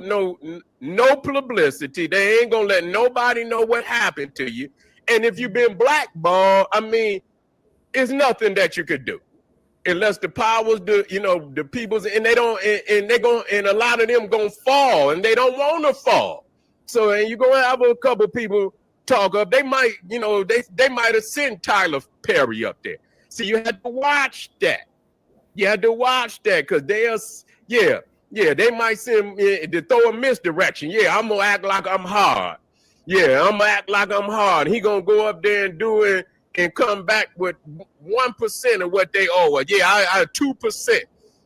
publicity. They ain't gonna let nobody know what happened to you. And if you've been blackballed, I mean, it's nothing that you could do. Unless the powers, the peoples, and they don't, and a lot of them gonna fall, and they don't want to fall. So, and you're gonna have a couple people talk up. They might, they might have sent Tyler Perry up there. So you had to watch that. You had to watch that because they might send to throw a misdirection. Yeah, I'm gonna act like I'm hard. Yeah, I'm gonna act like I'm hard. He gonna go up there and do it and come back with 1% of what they owe. Yeah, I 2%.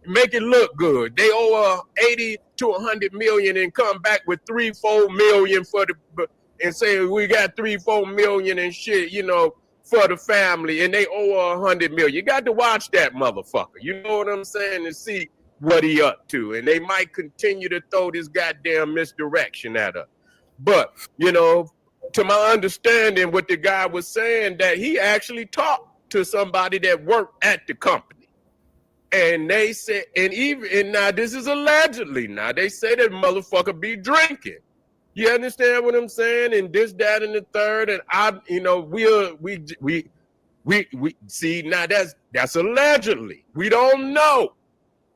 make it look good. They owe 80 to 100 million and come back with 3-4 million for the, and say we got 3-4 million and shit, you know, for the family, and they owe 100 million. You got to watch that motherfucker. You know what I'm saying? To see what he up to, and they might continue to throw this goddamn misdirection at her. But you know, to my understanding, what the guy was saying, that he actually talked to somebody that worked at the company, and they said, and now this is allegedly. Now they say that motherfucker be drinking. You understand what I'm saying? And this, that, and the third, and you know, we see now that's allegedly. We don't know,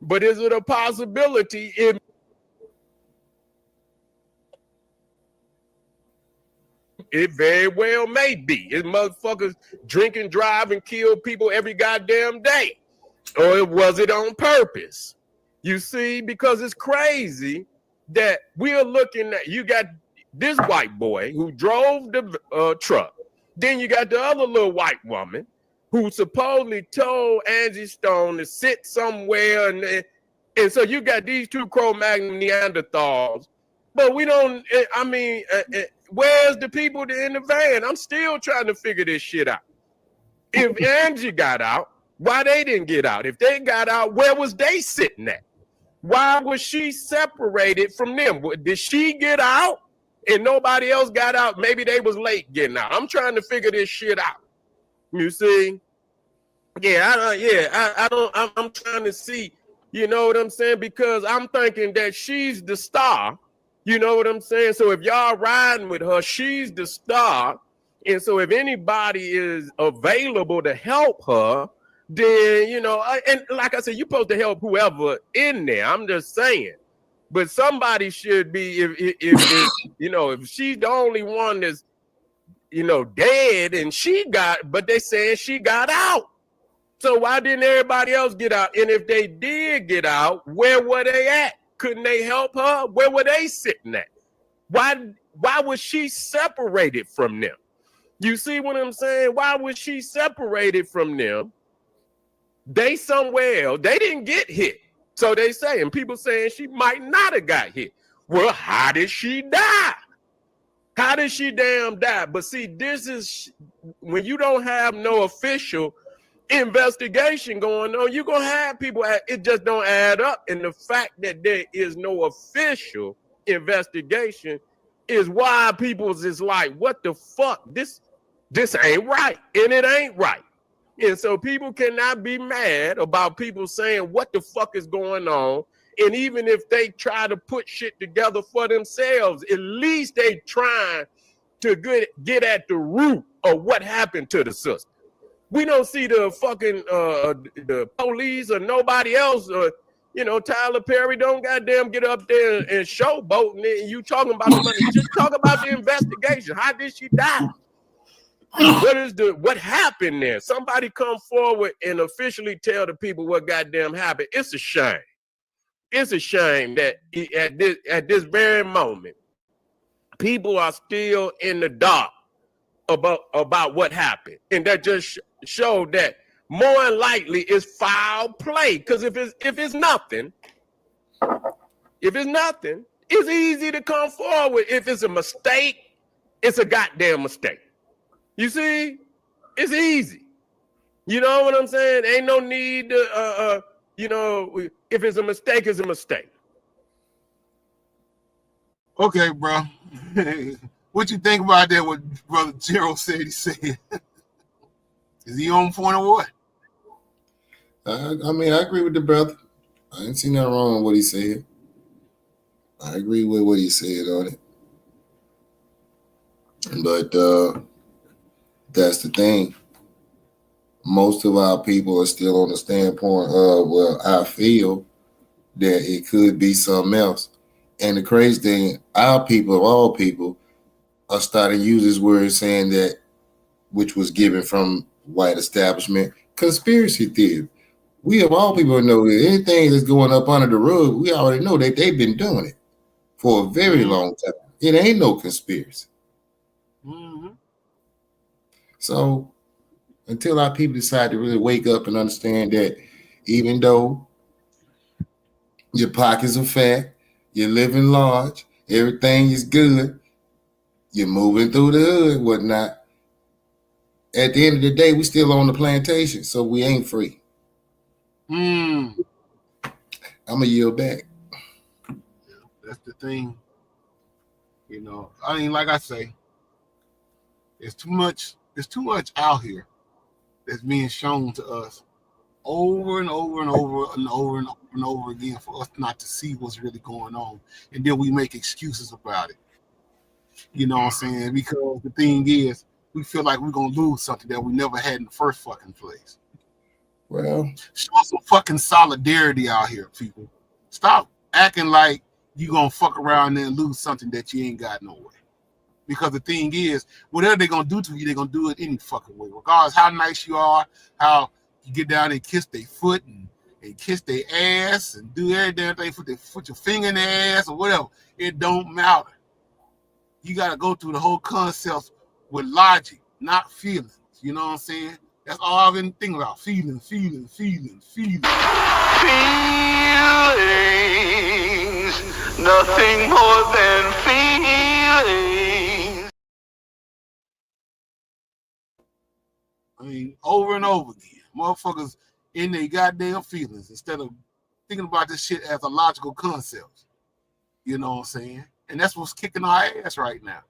but is it a possibility? It very well may be. Is motherfuckers drinking, drive, and kill people every goddamn day, or was it on purpose? You see, because it's crazy that we're looking at, you got this white boy who drove the truck. Then you got the other little white woman who supposedly told Angie Stone to sit somewhere. And so you got these two Cro-Magnon Neanderthals. But we don't, I mean, where's the people in the van? I'm still trying to figure this shit out. If Angie got out, why they didn't get out? If they got out, where was they sitting at? Why was she separated from them? Did she get out and nobody else got out? Maybe they was late getting out. I'm trying to figure this shit out. You see? I'm trying to see, you know what I'm saying? Because I'm thinking that she's the star. You know what I'm saying? So if y'all riding with her, she's the star. And so if anybody is available to help her, then, you know, and like I said, you're supposed to help whoever in there. I'm just saying. But somebody should be, if you know, if she's the only one that's, you know, dead and but they saying she got out. So why didn't everybody else get out? And if they did get out, where were they at? Couldn't they help her? Where were they sitting at? Why was she separated from them? You see what I'm saying? Why was she separated from them? They somewhere else. They didn't get hit. So they say, and people saying she might not have got hit. Well, how did she die? How did she damn die? But see, this is when you don't have no official investigation going on, you're going to have people, it just don't add up. And the fact that there is no official investigation is why people's is like, what the fuck? This ain't right. And it ain't right. And so people cannot be mad about people saying what the fuck is going on. And even if they try to put shit together for themselves, at least they trying to get at the root of what happened to the sister. We don't see the fucking the police or nobody else. You know, Tyler Perry don't goddamn get up there and showboat. And you talking about the money? Just talk about the investigation. How did she die? What happened there? Somebody come forward and officially tell the people what goddamn happened. It's a shame. It's a shame that at this very moment, people are still in the dark about what happened, and that just showed that more than likely it's foul play. Because if it's nothing, it's easy to come forward. If it's a mistake, it's a goddamn mistake. You see, it's easy. You know what I'm saying? Ain't no need to, you know, if it's a mistake, it's a mistake. Okay, bro. What you think about that? What Brother Gerald said? He said, is he on point or what? I mean, I agree with the brother. I didn't see nothing wrong with what he said. I agree with what he said on it. But that's the thing. Most of our people are still on the standpoint of, well, I feel that it could be something else. And the crazy thing, our people, of all people, are starting to use this word saying that, which was given from white establishment, conspiracy theory. We of all people know that anything that's going up under the rug, we already know that they've been doing it for a very long time. It ain't no conspiracy. Mm-hmm. So until our people decide to really wake up and understand that even though Your pockets are fat. You're living large. Everything is good. You're moving through the hood, whatnot. At the end of the day, we still on the plantation, so we ain't free. Mm. I'm going to yield back. That's the thing. You know, I mean, like I say, it's too much out here that's being shown to us over and over and over and over and over and over again for us not to see what's really going on. And then we make excuses about it. You know what I'm saying? Because the thing is, we feel like we're gonna lose something that we never had in the first fucking place. Well, show some fucking solidarity out here, people. Stop acting like you gonna fuck around and lose something that you ain't got no way. Because the thing is, whatever they're gonna do to you, they're gonna do it any fucking way. Regardless how nice you are, how you get down and kiss their foot and kiss their ass and do every damn thing, put your finger in their ass or whatever. It don't matter. You gotta go through the whole concept with logic, not feelings. You know what I'm saying? That's all I've been thinking about. Feelings. Feelings. Nothing more than feelings. I mean, over and over again. Motherfuckers in their goddamn feelings instead of thinking about this shit as a logical concept. You know what I'm saying? And that's what's kicking our ass right now.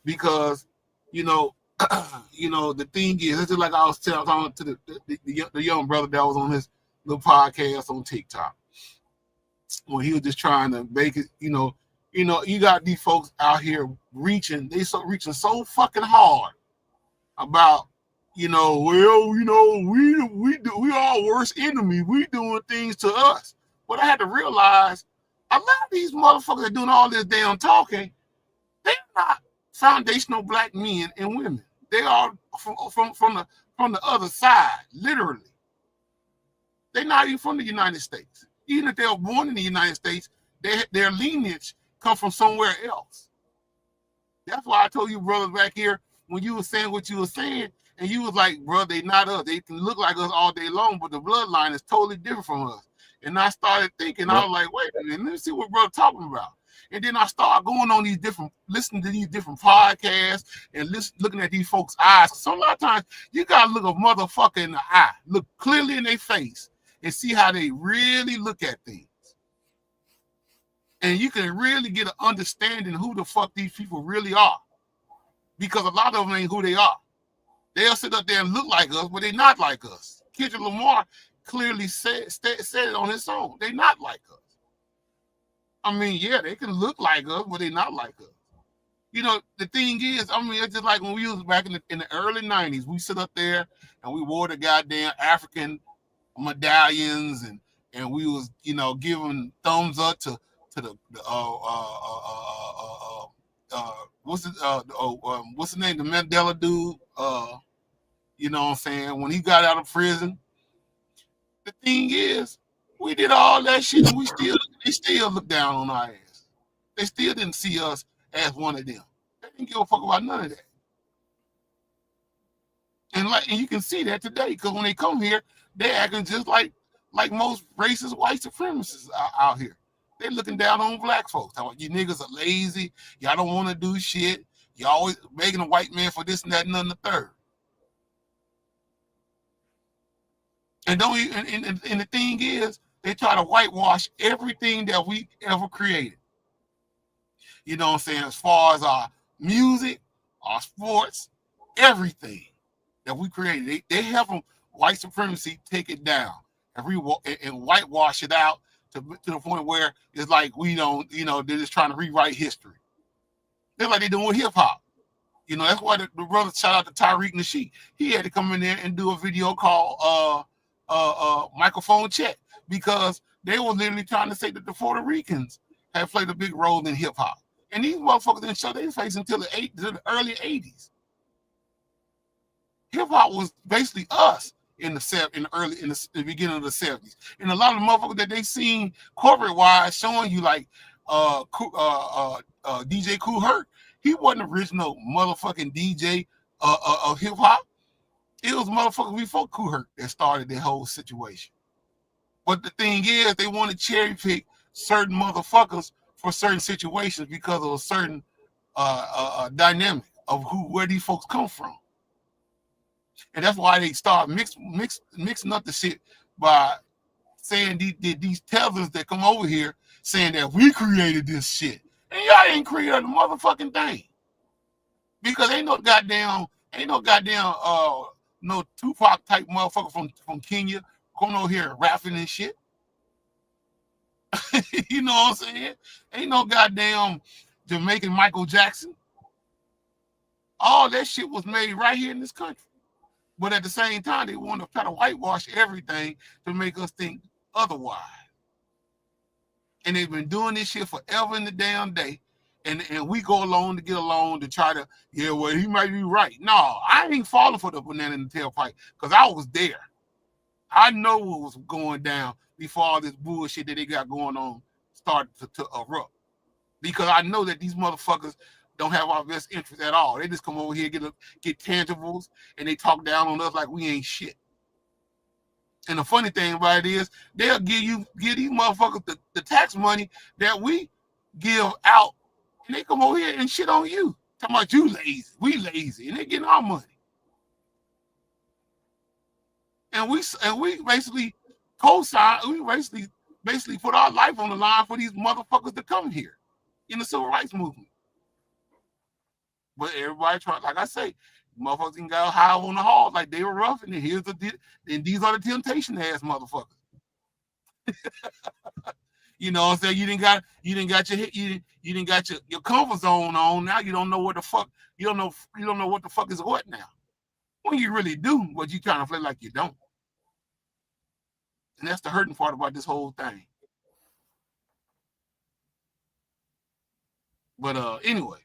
Because, you know, the thing is, it's just like I was talking to the young brother that was on his little podcast on TikTok. When he was just trying to make it, you got these folks out here reaching so fucking hard about, we all worst enemy. We doing things to us. But I had to realize a lot of these motherfuckers that doing all this damn talking, they're not foundational black men and women. They are from the other side, literally. They're not even from the United States. Even if they were born in the United States, their lineage come from somewhere else. That's why I told you brothers back here, when you were saying what you were saying, and you was like, bro, they not us. They can look like us all day long, but the bloodline is totally different from us. And I started thinking, I was like, wait a minute, let me see what brother talking about. And then I started going on listening to these different podcasts and looking at these folks' eyes. So a lot of times you gotta look a motherfucker in the eye, look clearly in their face, and see how they really look at things. And you can really get an understanding who the fuck these people really are. Because a lot of them ain't who they are. They'll sit up there and look like us, but they're not like us. Kendrick Lamar clearly said it on his own. They're not like us. I mean, yeah, they can look like us, but they're not like us. You know, the thing is, I mean, it's just like when we was back in the early 90s, we sit up there and we wore the goddamn African medallions and we was, giving thumbs up to the what's the name? The Mandela dude. You know what I'm saying? When he got out of prison. The thing is, we did all that shit and they still look down on our ass. They still didn't see us as one of them. They didn't give a fuck about none of that. And you can see that today, because when they come here, they're acting just like most racist white supremacists out here. They're looking down on black folks. Talking, you niggas are lazy. Y'all don't want to do shit. You always begging a white man for this and that and the third. And the thing is, they try to whitewash everything that we ever created. You know what I'm saying? As far as our music, our sports, everything that we created, they have them white supremacy take it down and whitewash it out to the point where it's like we don't, they're just trying to rewrite history. They're like they doing with hip hop. That's why the brother, shout out to Tariq Nasheed. He had to come in there and do a video called microphone check, because they were literally trying to say that the Puerto Ricans had played a big role in hip hop, and these motherfuckers didn't show their face until the early 80s. Hip hop was basically us in the beginning of the 70s, and a lot of the motherfuckers that they seen corporate wise showing you like DJ Kool Herc, he wasn't original motherfucking DJ of hip hop. It was motherfuckers before Kool Herc that started the whole situation. But the thing is, they want to cherry pick certain motherfuckers for certain situations because of a certain dynamic of where these folks come from. And that's why they start mixing up the shit by saying these tethers that come over here saying that we created this shit. And y'all ain't created the motherfucking thing. Because ain't no goddamn no Tupac type motherfucker from Kenya coming over here rapping and shit. You know what I'm saying? Ain't no goddamn Jamaican Michael Jackson. All that shit was made right here in this country. But at the same time, they want to try to whitewash everything to make us think otherwise. And they've been doing this shit forever in the damn day. And we go along to get along to try to, yeah, well, he might be right. No, I ain't falling for the banana in the tailpipe because I was there. I know what was going down before all this bullshit that they got going on started to erupt. Because I know that these motherfuckers don't have our best interest at all. They just come over here, get tangibles, and they talk down on us like we ain't shit. And the funny thing about it is they'll give these motherfuckers the tax money that we give out, and they come over here and shit on you. Talking about you lazy, we lazy, and they getting our money. And we basically co-sign, we basically put our life on the line for these motherfuckers to come here in the civil rights movement. But everybody try, like I say, motherfuckers can go high on the hall like they were rough, and and these are the temptation ass motherfuckers. You know what I'm saying? You didn't got your comfort zone on. Now you don't know what the fuck, you don't know what the fuck is what now. When you really do, but you trying to play like you don't. And that's the hurting part about this whole thing. But anyway,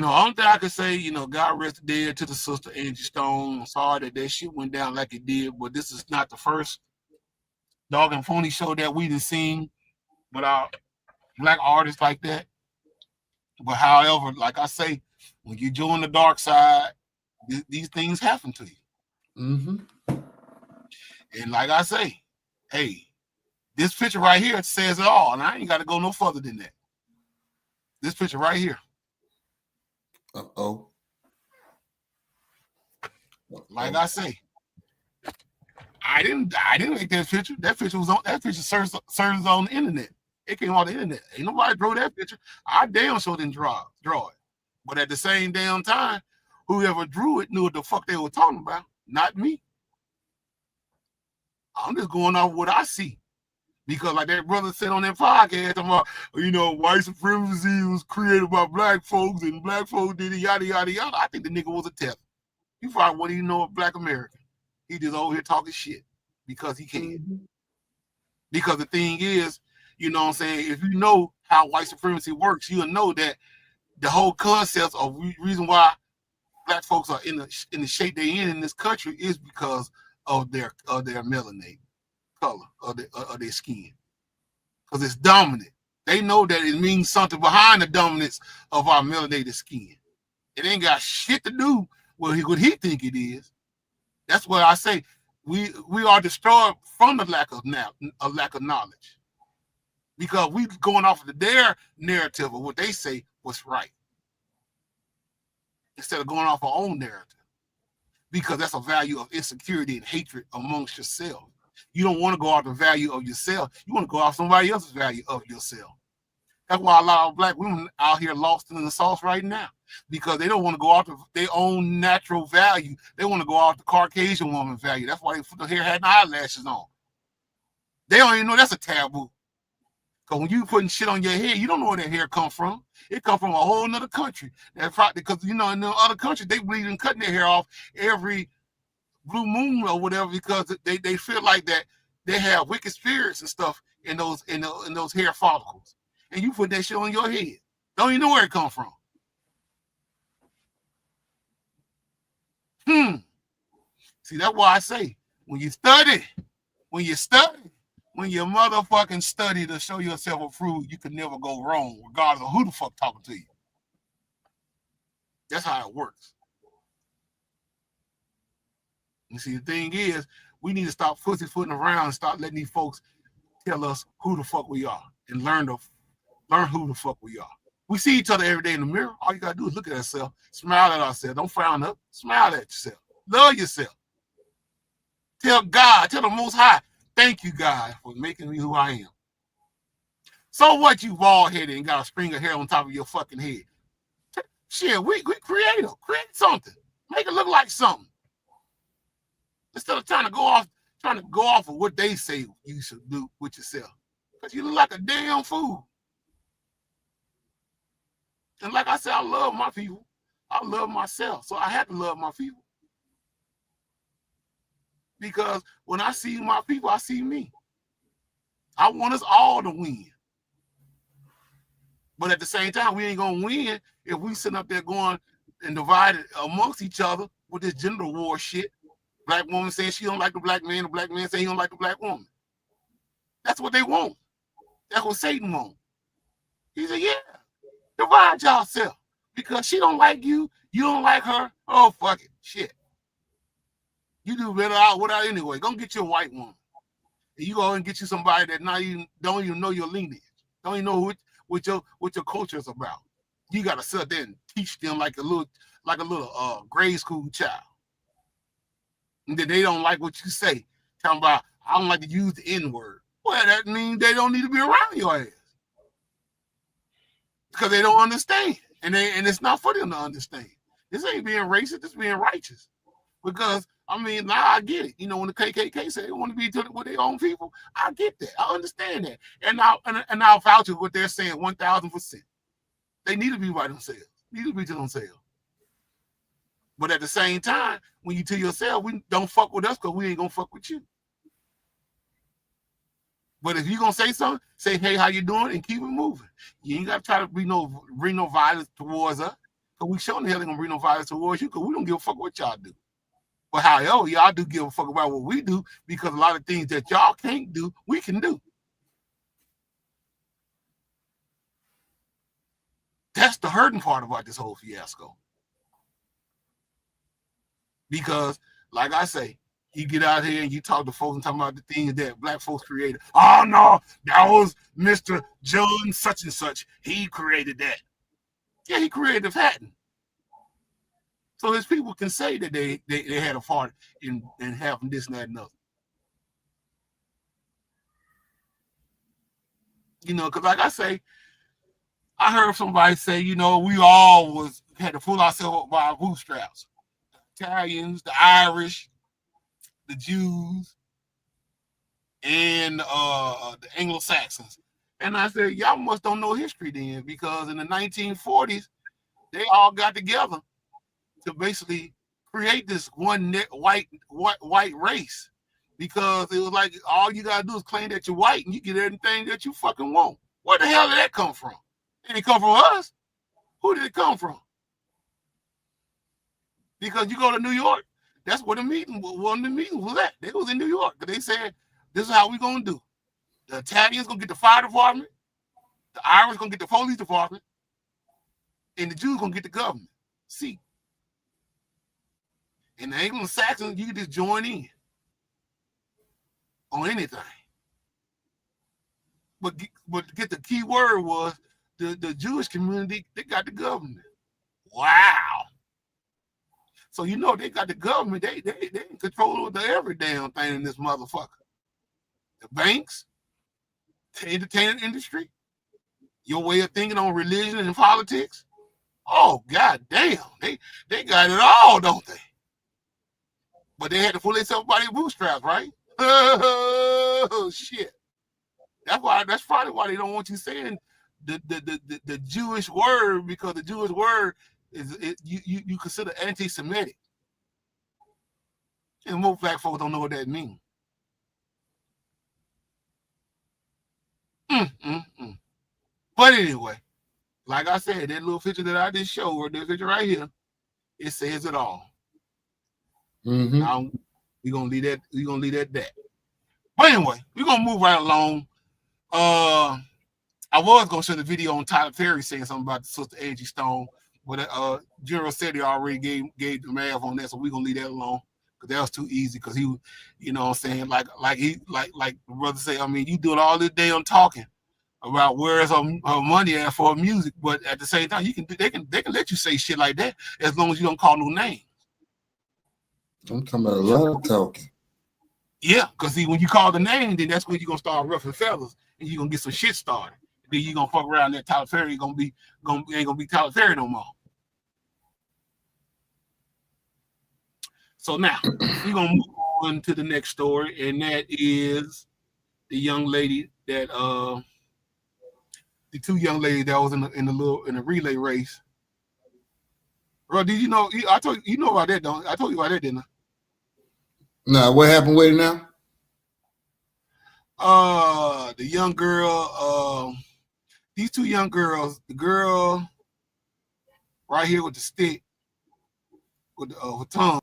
only thing I can say, God rest dead to the sister Angie Stone. I'm sorry that shit went down like it did, but this is not the first dog and pony show that we done seen without black artists like that. But however, like I say, when you join the dark side, these things happen to you. Mm-hmm. And like I say, hey, this picture right here says it all, and I ain't got to go no further than that. This picture right here. Uh-oh. Like I say, I didn't make that picture. That picture serves on the internet. It came on the internet. Ain't nobody drew that picture. I damn sure didn't draw it. But at the same damn time, whoever drew it knew what the fuck they were talking about. Not me. I'm just going off what I see. Because like that brother said on that podcast, about, white supremacy was created by black folks and black folks did it, yada, yada, yada. I think the nigga was a tether. He probably wouldn't even know a black American. He just over here talking shit because he can. Mm-hmm. Because the thing is, you know what I'm saying, if you know how white supremacy works, you'll know that the whole concept of reason why black folks are in the shape they're in this country is because of their melanated color of their skin, because it's dominant. They know that it means something behind the dominance of our melanated skin. It ain't got shit to do with what he think it is. That's what I say. We are destroyed from the lack of knowledge, because we going off of their narrative of what they say was right instead of going off our own narrative, because that's a value of insecurity and hatred amongst yourself. You don't want to go off the value of yourself. You want to go off somebody else's value of yourself. That's why a lot of black women out here lost in the sauce right now, because they don't want to go off their own natural value. They want to go off the Caucasian woman value. That's why they put the hair, hat, and eyelashes on. They don't even know that's a taboo. Because when you putting shit on your head, you don't know where that hair come from. It come from a whole nother country. That's probably because, in the other countries, they believe in cutting their hair off every blue moon or whatever, because they feel like that they have wicked spirits and stuff in those hair follicles. And you put that shit on your head. Don't even know where it come from. See, that's why I say, when you motherfucking study to show yourself approved, you can never go wrong, regardless of who the fuck talking to you. That's how it works. You see, the thing is, We need to stop pussyfooting around and start letting these folks tell us who the fuck we are and learn who the fuck we are. We see each other every day in the mirror. All you gotta do is look at ourselves, smile at ourselves. Don't frown up. Smile at yourself. Love yourself. Tell God, tell the Most High, thank you, God, for making me who I am. So what, you bald-headed and got a string of hair on top of your fucking head? Shit, we creative. Create something. Make it look like something. Instead of trying to go off of what they say you should do with yourself. Because you look like a damn fool. And like I said, I love my people. I love myself. So I have to love my people. Because when I see my people, I see me. I want us all to win. But at the same time, we ain't gonna win if we sit up there going and divided amongst each other with this gender war shit. Black woman saying she don't like the black man saying he don't like the black woman. That's what they want. That's what Satan wants. He said, yeah, divide yourself. Because she don't like you, you don't like her. Oh, fuck it. Shit. You do better out without anyway. Go get you a white woman. And you go and get you somebody that don't even know your lineage. Don't even know what your culture is about. You gotta sit there and teach them like a little grade school child. And then they don't like what you say. Talking about, I don't like to use the N-word. Well, that means they don't need to be around your ass. Because they don't understand. And it's not for them to understand. This ain't being racist, this being righteous. Because, I mean, now I get it. You know, when the KKK say they want to be with their own people, I get that. I understand that. And I'll vouch for what they're saying 1,000%. They need to be by themselves. Need to be to themselves. But at the same time, when you tell yourself, we don't fuck with us because we ain't going to fuck with you. But if you're going to say something, say, hey, how you doing? And keep it moving. You ain't got to try to bring no violence towards us. Because we sure the hell ain't going to bring no violence towards you because we don't give a fuck what y'all do. But however, y'all do give a fuck about what we do because a lot of things that y'all can't do, we can do. That's the hurting part about this whole fiasco. Because, like I say, you get out here and you talk to folks and talk about the things that black folks created. Oh, no, that was Mr. John such and such. He created that. Yeah, he created the patent. So his people can say that they had a part in having this and that and other. You know, because like I say, I heard somebody say, you know, we all had to pull ourselves up by our bootstraps. The Italians, the Irish, the Jews, and the Anglo-Saxons. And I said, y'all must don't know history then, because in the 1940s, they all got together to basically create this one white race, because it was like all you gotta do is claim that you're white and you get everything that you fucking want. Where the hell did that come from? It didn't come from us. Who did it come from? Because you go to New York, that's where the meeting was at. They was in New York. They said, this is how we gonna do. The Italians gonna get the fire department, the Irish gonna get the police department, and the Jews gonna get the government. See. And the Anglo-Saxons, you can just join in on anything. But get the key word was the Jewish community, they got the government. Wow. So you know they got the government, they in control of every damn thing in this motherfucker. The banks, the entertainment industry, your way of thinking on religion and politics. Oh, god damn. They got it all, don't they? But they had to pull themselves by their bootstraps, right? Oh shit. That's probably why they don't want you saying the Jewish word, because the Jewish word you consider anti-Semitic. And most black folks don't know what that means. But anyway, like I said, that little picture that I just showed, or this picture right here, it says it all. Mm-hmm. Now we're gonna leave that. But anyway, we're gonna move right along. I was gonna show the video on Tyler Perry saying something about the sister Angie Stone, but General said he already gave the math on that, so we're gonna leave that alone. because that was too easy. Because he, you know, what I'm saying, like the brother say. I mean, you doing all this damn talking about where's her money at for her music, but at the same time, they can let you say shit like that as long as you don't call no name. I'm talking about a lot of talking. Yeah, because see, when you call the name, then that's when you're gonna start ruffling feathers and you're gonna get some shit started. Then you're gonna fuck around that Tyler Perry ain't gonna be Tyler Perry no more. So now we're gonna move on to the next story, and that is the young lady that the two young ladies that was in the relay race. Bro, did you know? I told you know about that, don't I? Told you about that, didn't I? Nah, what happened with it now? The young girl, these two young girls, the girl right here with the stick, with the tongue.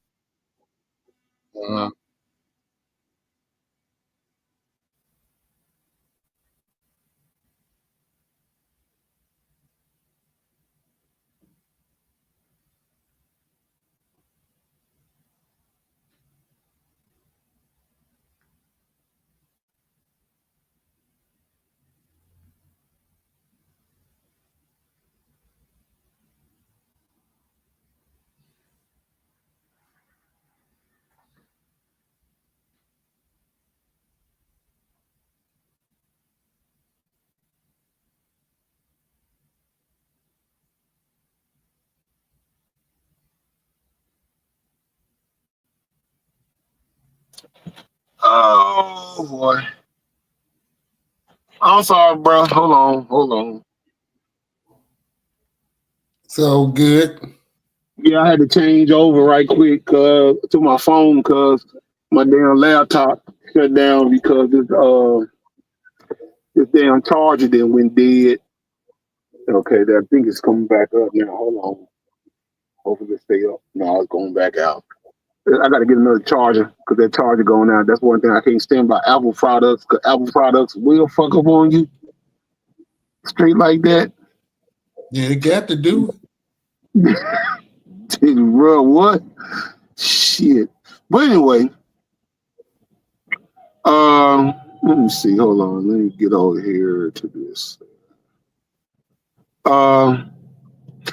Oh boy. I'm sorry, bro. Hold on. So good. Yeah, I had to change over right quick to my phone because my damn laptop shut down because this damn charger then went dead. Okay, I think it's coming back up now. Hold on. Hopefully it stay up. No, it's going back out. I got to get another charger because that charger going out. That's one thing I can't stand by Apple products because Apple products will fuck up on you straight like that. Yeah, it got to do it. Bro, what? Shit. But anyway, let me see. Hold on. Let me get over here to this.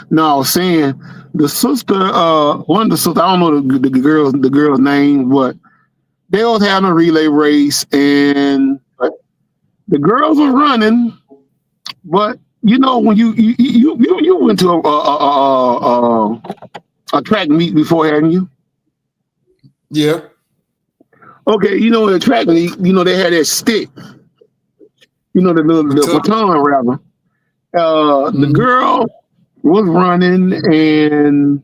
No, I was saying the sister, one of the sisters, I don't know the girl's name, but they was having a relay race and the girls were running, but you know when you went to a track meet before, hadn't you? Yeah. Okay, you know the track meet, you know they had that stick, you know the baton rather. The girl was running and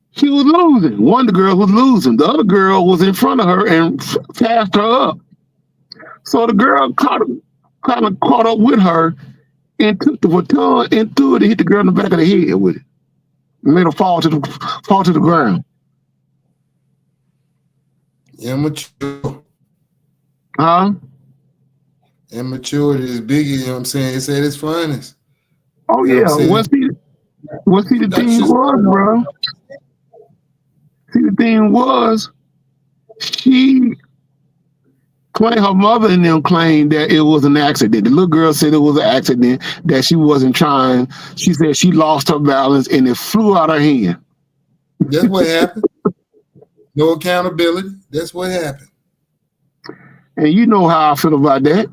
she was losing. One of the girls was losing. The other girl was in front of her and passed her up. So the girl kind of caught up with her and took the baton and threw it and hit the girl in the back of the head with it. And made her fall to the ground. Immature. Huh? Immaturity is biggie, you know what I'm saying? It's at its finest. Oh You know yeah. what I'm saying? What see the thing was, bro. See the thing was, she claimed, her mother and them claimed that it was an accident. The little girl said it was an accident, that she wasn't trying. She said she lost her balance and it flew out her hand. That's what happened. No accountability. That's what happened. And you know how I feel about that.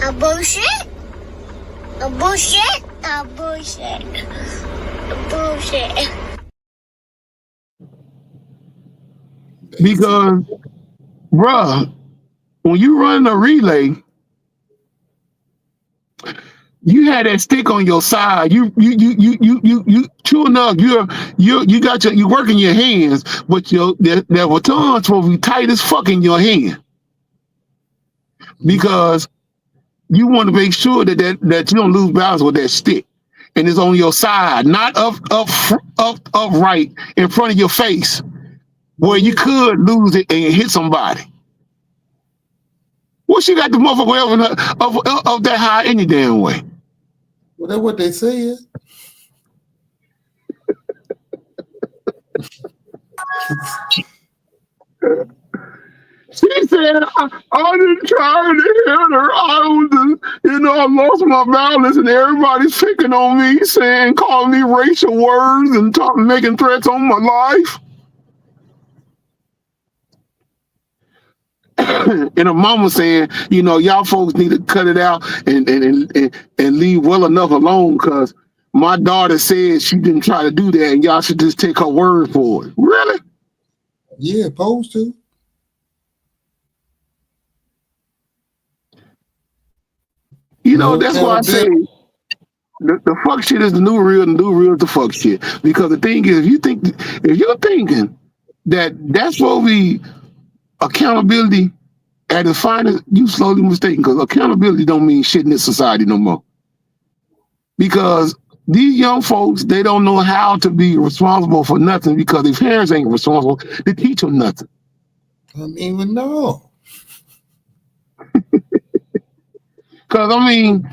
A bullshit. A bullshit. A bullshit. A bullshit. Because, bruh, when you run a relay, you had that stick on your side. You true enough, you got you working your hands, but that baton's supposed to be tight as fuck in your hand. Because you want to make sure that you don't lose balance with that stick. And it's on your side, not upright in front of your face, where you could lose it and hit somebody. Well, she got the motherfucker up that high any damn way. Well, that's what they say. said, I didn't try to hit her. I was just, I lost my balance and everybody's picking on me, saying, calling me racial words and making threats on my life. And her mama saying, y'all folks need to cut it out and leave well enough alone because my daughter said she didn't try to do that and y'all should just take her word for it. Really? Yeah, opposed to. That's why I say the fuck shit is the new real, and the new real is the fuck shit. Because the thing is, if you're thinking that's what we accountability at its finest, you slowly mistaken. Because accountability don't mean shit in this society no more. Because these young folks, they don't know how to be responsible for nothing because their parents ain't responsible to teach them nothing. I don't even know. Because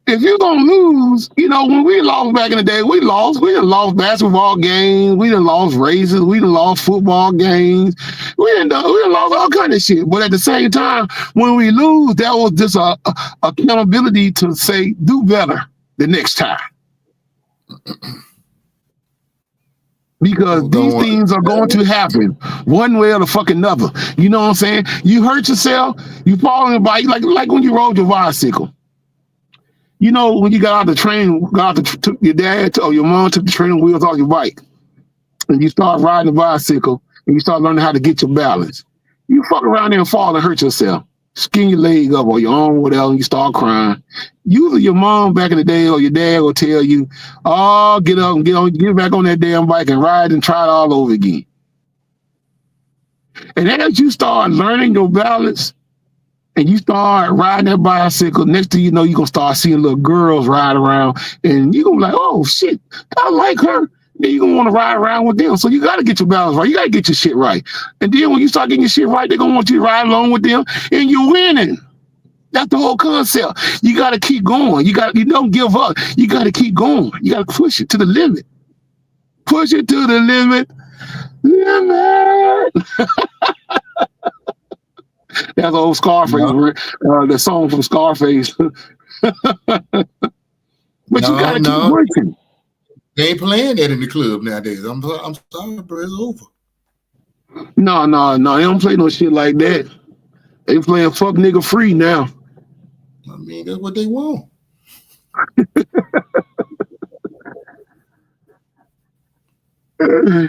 if you're gonna lose, when we lost back in the day, we lost. We done lost basketball games. We done lost races. We done lost football games. We done lost all kind of shit. But at the same time, when we lose, that was just a accountability to say, do better the next time. Because these things are going to happen one way or the fucking other. You know what I'm saying? You hurt yourself, you fall on the bike, like when you rode your bicycle. When you got out the train, your dad or your mom took the training wheels off your bike, and you start riding the bicycle, and you start learning how to get your balance. You fuck around there and fall and hurt yourself. Skin your leg up or your arm, whatever, and you start crying. Usually your mom back in the day or your dad will tell you, oh, get up and get back on that damn bike and ride and try it all over again. And as you start learning your balance and you start riding that bicycle, next thing you know, you're going to start seeing little girls ride around and you're going to be like, oh, shit, I like her. Then you're going to want to ride around with them. So you got to get your balance right. You got to get your shit right. And then when you start getting your shit right, they're going to want you to ride along with them and you're winning. That's the whole concept. You got to keep going. You don't give up. You got to keep going. You got to push it to the limit. Push it to the limit. Limit. That's old Scarface, the song from Scarface. But you got to keep working. They ain't playing that in the club nowadays. I'm sorry, bro. It's over. No. They don't play no shit like that. They playing fuck nigga free now. I mean, that's what they want. Well,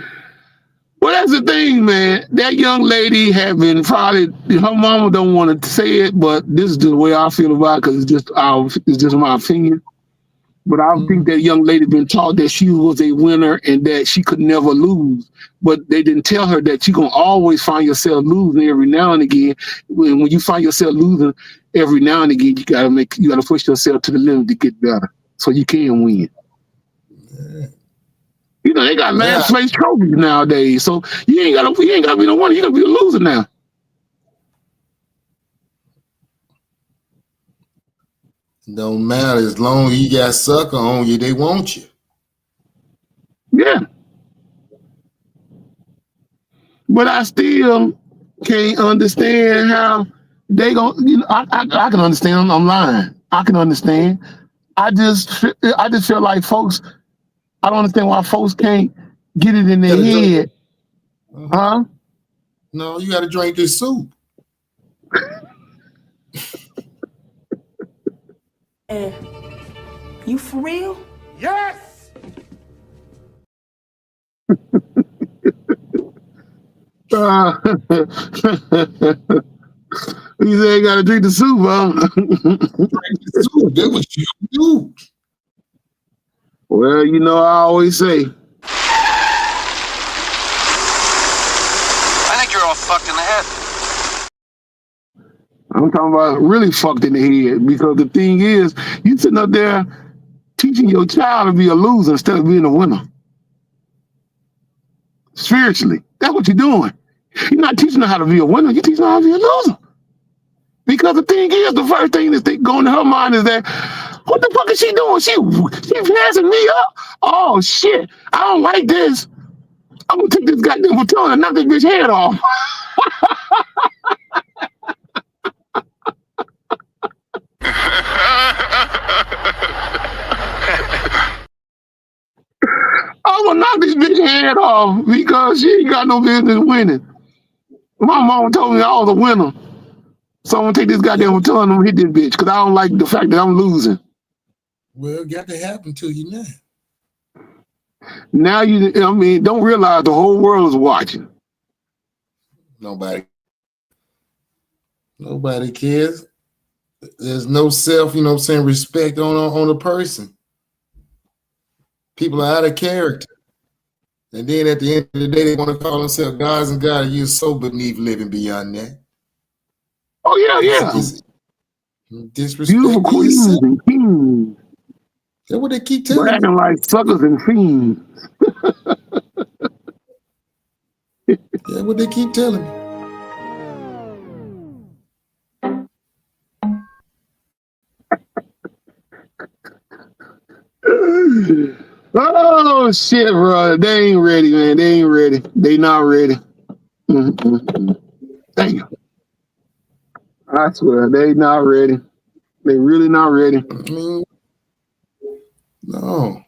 that's the thing, man. That young lady had been probably, her mama don't want to say it, but this is the way I feel about it because it's just my opinion. But I think that young lady been taught that she was a winner and that she could never lose. But they didn't tell her that you're going to always find yourself losing every now and again. When you find yourself losing every now and again, you got to push yourself to the limit to get better so you can win. Yeah. They got last place trophies nowadays. So you ain't got to be the winner. You got to be the loser now. Don't matter as long as you got sucker on you, they want you. Yeah. But I still can't understand how they gon' I can understand I'm lying. I can understand. I just feel like folks, I don't understand why folks can't get it in their head. Huh? No, you gotta drink this soup. You for real? Yes! You say you gotta drink the soup, huh? Drink the soup. That's what you do. Well, I always say. I think you're all fucked in the head. I'm talking about really fucked in the head because the thing is, you sitting up there teaching your child to be a loser instead of being a winner. Spiritually, that's what you're doing. You're not teaching her how to be a winner. You're teaching her how to be a loser. Because the thing is, the first thing that's going to her mind is that, what the fuck is she doing? She passing me up. Oh shit! I don't like this. I'm gonna take this goddamn baton and knock this bitch head off. knocked this bitch head off because she ain't got no business winning. My mom told me I was a winner. So I'm gonna take this goddamn baton and I'm gonna hit this bitch because I don't like the fact that I'm losing. Well, it got to happen to you now. Now don't realize the whole world is watching. Nobody cares. There's no self, respect on a person. People are out of character. And then at the end of the day, they want to call themselves gods and God, and you're so beneath living beyond that. Oh, yeah. It's disrespecting Beautiful queens yourself. and kings. That's what they keep telling me. Acting like suckers and fiends. That's what they keep telling me. Oh, shit, bro. They ain't ready, man. They ain't ready. They not ready. Damn. I swear, they not ready. They really not ready. I mean, no.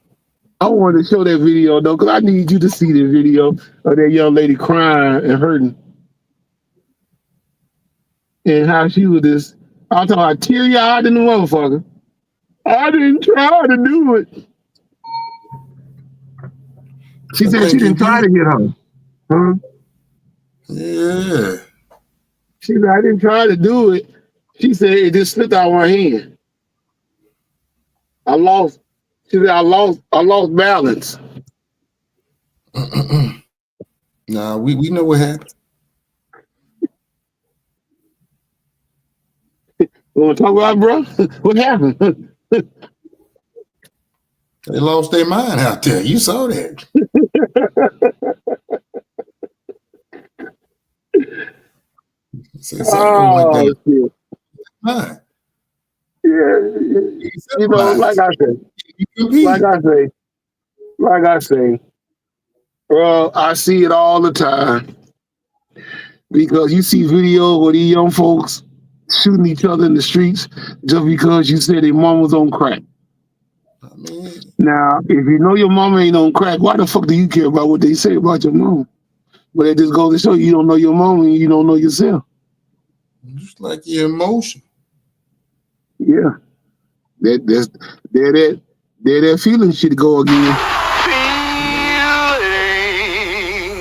I wanted to show that video, though, because I need you to see the video of that young lady crying and hurting. And how she was this, I'm talking about teary-eyed in the motherfucker. I didn't try to do it. She said she didn't try to hit her. Huh? Yeah. She said, I didn't try to do it. She said it just slipped out of my hand. She said I lost balance. Nah, we know what happened. You want to talk about it, bro? What happened? They lost their mind out there. You saw that. Something went down. Shit. Mind. Yeah, like I say, bro, I see it all the time because you see videos of these young folks shooting each other in the streets just because you said their mom was on crack. I mean, now, if you know your mama ain't on crack, why the fuck do you care about what they say about your mom? But it just goes to show you don't know your mom and you don't know yourself. Just like your emotion. Yeah. There that feeling shit go again.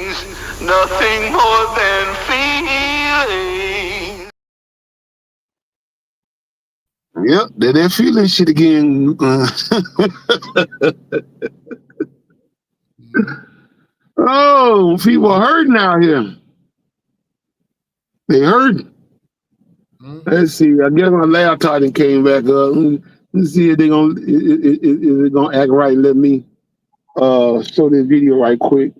Feelings, nothing more than feelings. Yep, that feeling shit again. Oh, people are hurting out here. They hurting. Let's see. I guess my laptop done came back up. Let's see if they gonna is it gonna act right. Let me show this video right quick.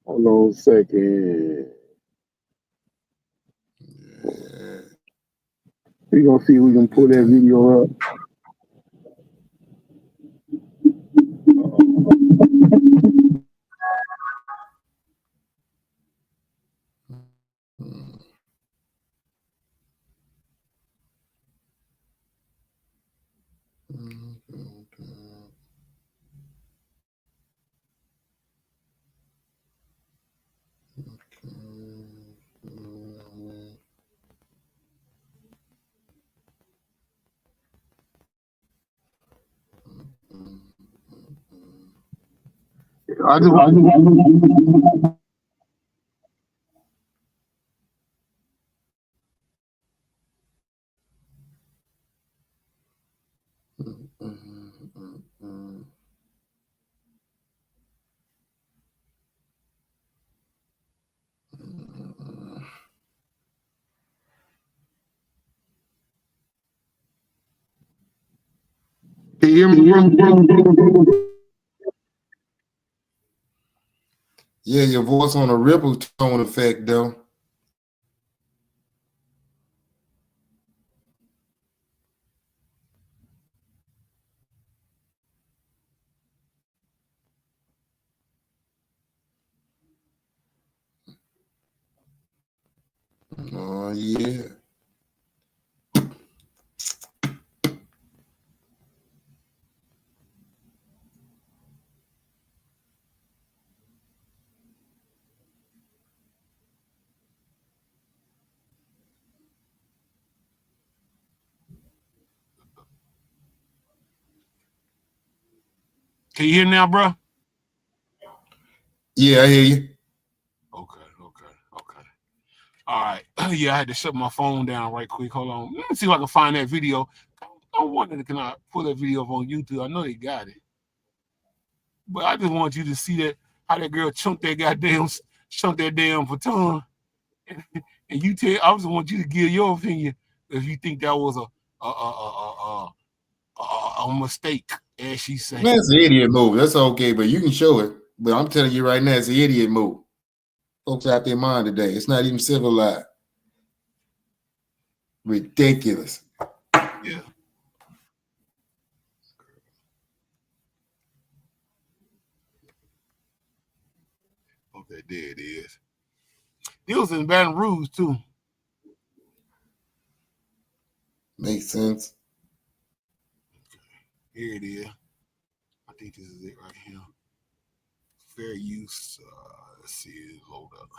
Hold on a second. We're gonna see if we can pull that video up. I just Can you hear me, bro? Yeah, your voice on a ripple tone effect, though. Oh, yeah. Can you hear now, bro? Yeah, I hear you. Okay. All right. Yeah, I had to shut my phone down right quick. Hold on. Let me see if I can find that video. I wonder, can I pull that video up on YouTube? I know they got it. But I just want you to see that how that girl chunked that damn baton. And you tell, I just want you to give your opinion if you think that was a mistake, as she said. That's an idiot move. That's okay, but you can show it. But I'm telling you right now, it's an idiot move. Folks out their mind today. It's not even civilized. Ridiculous. Yeah. Okay, there it is. It was in Baton Rouge too. Makes sense. Here it is. I think this is it right here. Fair use. Let's see it load up.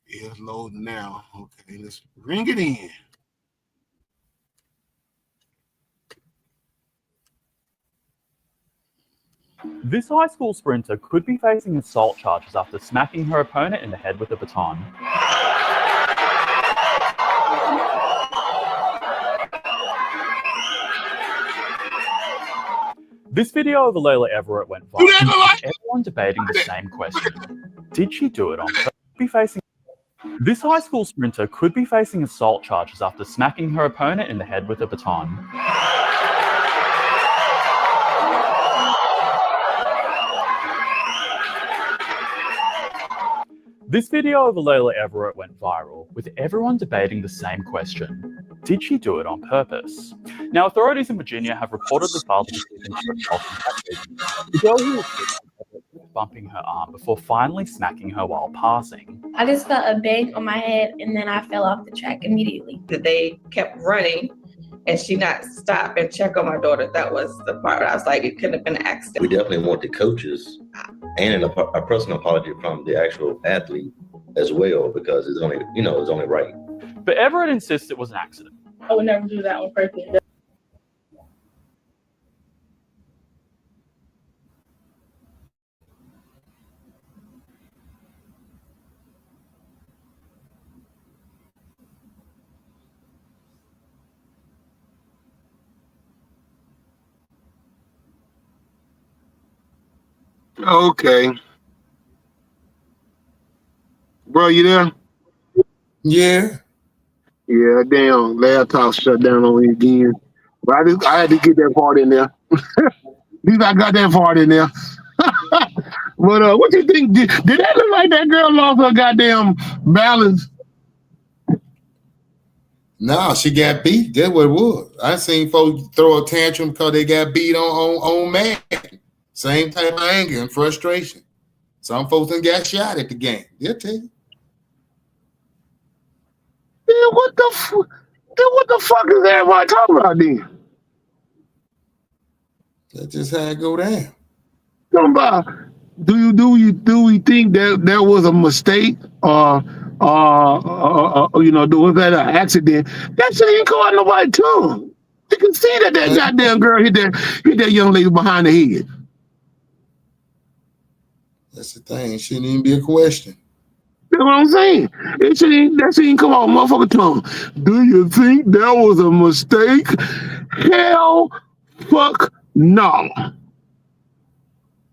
It's loading now. Okay, let's bring it in. This high school sprinter could be facing assault charges after smacking her opponent in the head with a baton. This video of Layla Everett went viral, with everyone debating the same question. Did she do it on purpose? This high school sprinter could be facing assault charges after smacking her opponent in the head with a baton. This video of Layla Everett went viral, with everyone debating the same question. Did she do it on purpose? Now, authorities in Virginia have reportedly filed a decision to assault the girl who was bumping her arm before finally smacking her while passing. I just felt a bang on my head and then I fell off the track immediately. They kept running and she not stop and check on my daughter. That was the part where I was like, it couldn't have been an accident. We definitely want the coaches and a personal apology from the actual athlete as well, because it's only, it's only right. But Everett insists it was an accident. I would never do that on purpose. Okay. Bro, you there? Yeah. Yeah, damn. Laptop shut down on me again. But I had to get that part in there. At least I got that part in there. But what you think? Did that look like that girl lost her goddamn balance? No, she got beat. That's what it was. I seen folks throw a tantrum because they got beat on man. Same type of anger and frustration. Some folks done got shot at the game. They'll tell you. Yeah, what the fuck is everybody talking about then? That's just how it go down. Do we think that was a mistake or was that an accident? That shit ain't caught nobody tongue. You can see that goddamn girl hit that young lady behind the head. That's the thing. It shouldn't even be a question. That's what I'm saying. That shit ain't come out motherfucking tongue. Do you think that was a mistake? Hell fuck no.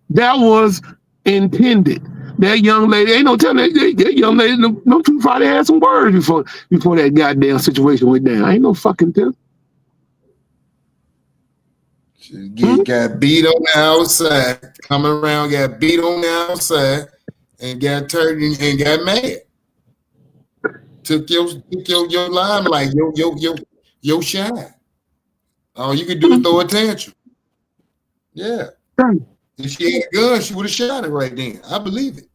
That was intended. That young lady, ain't no telling that young lady, no too far, they had some words before that goddamn situation went down. Ain't no fucking telling. She got beat on the outside, coming around, got beat on the outside, and got turned and got mad. Took your limelight, your shine. All you could do is throw a tantrum. Yeah. If she had a gun, she would have shot it right then. I believe it.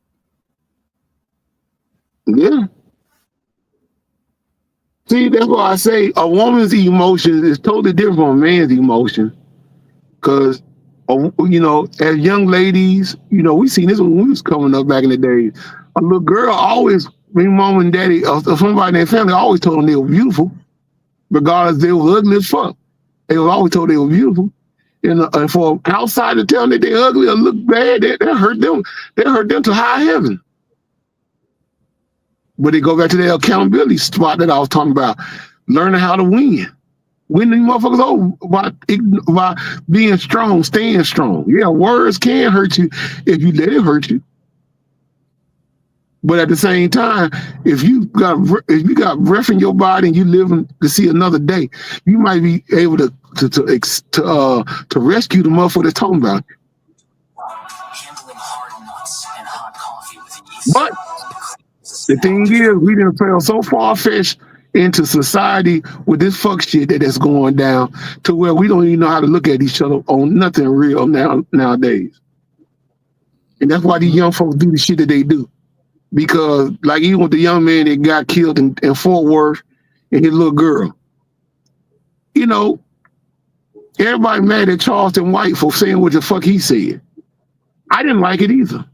Yeah. See, that's why I say a woman's emotions is totally different from a man's emotion. Because, as young ladies, we seen this when we was coming up back in the day. A little girl always, when mom and daddy or somebody in their family always told them they were beautiful, regardless they were ugly as fuck. They were always told they were beautiful. And for outside to tell them that they ugly or look bad, that hurt them. That hurt them to high heaven. But they go back to the accountability spot that I was talking about. Learning how to win. Win these motherfuckers over by being strong, staying strong. Yeah, words can hurt you if you let it hurt you. But at the same time, if you got breath in your body and you living to see another day, you might be able to rescue the motherfucker that's talking about you. But the thing is, we didn't fell so far-fetched into society with this fuck shit that's going down to where we don't even know how to look at each other on nothing real nowadays. And that's why these young folks do the shit that they do. Because like even with the young man that got killed in Fort Worth and his little girl, you know, everybody mad at Charleston White for saying what the fuck he said. I didn't like it either.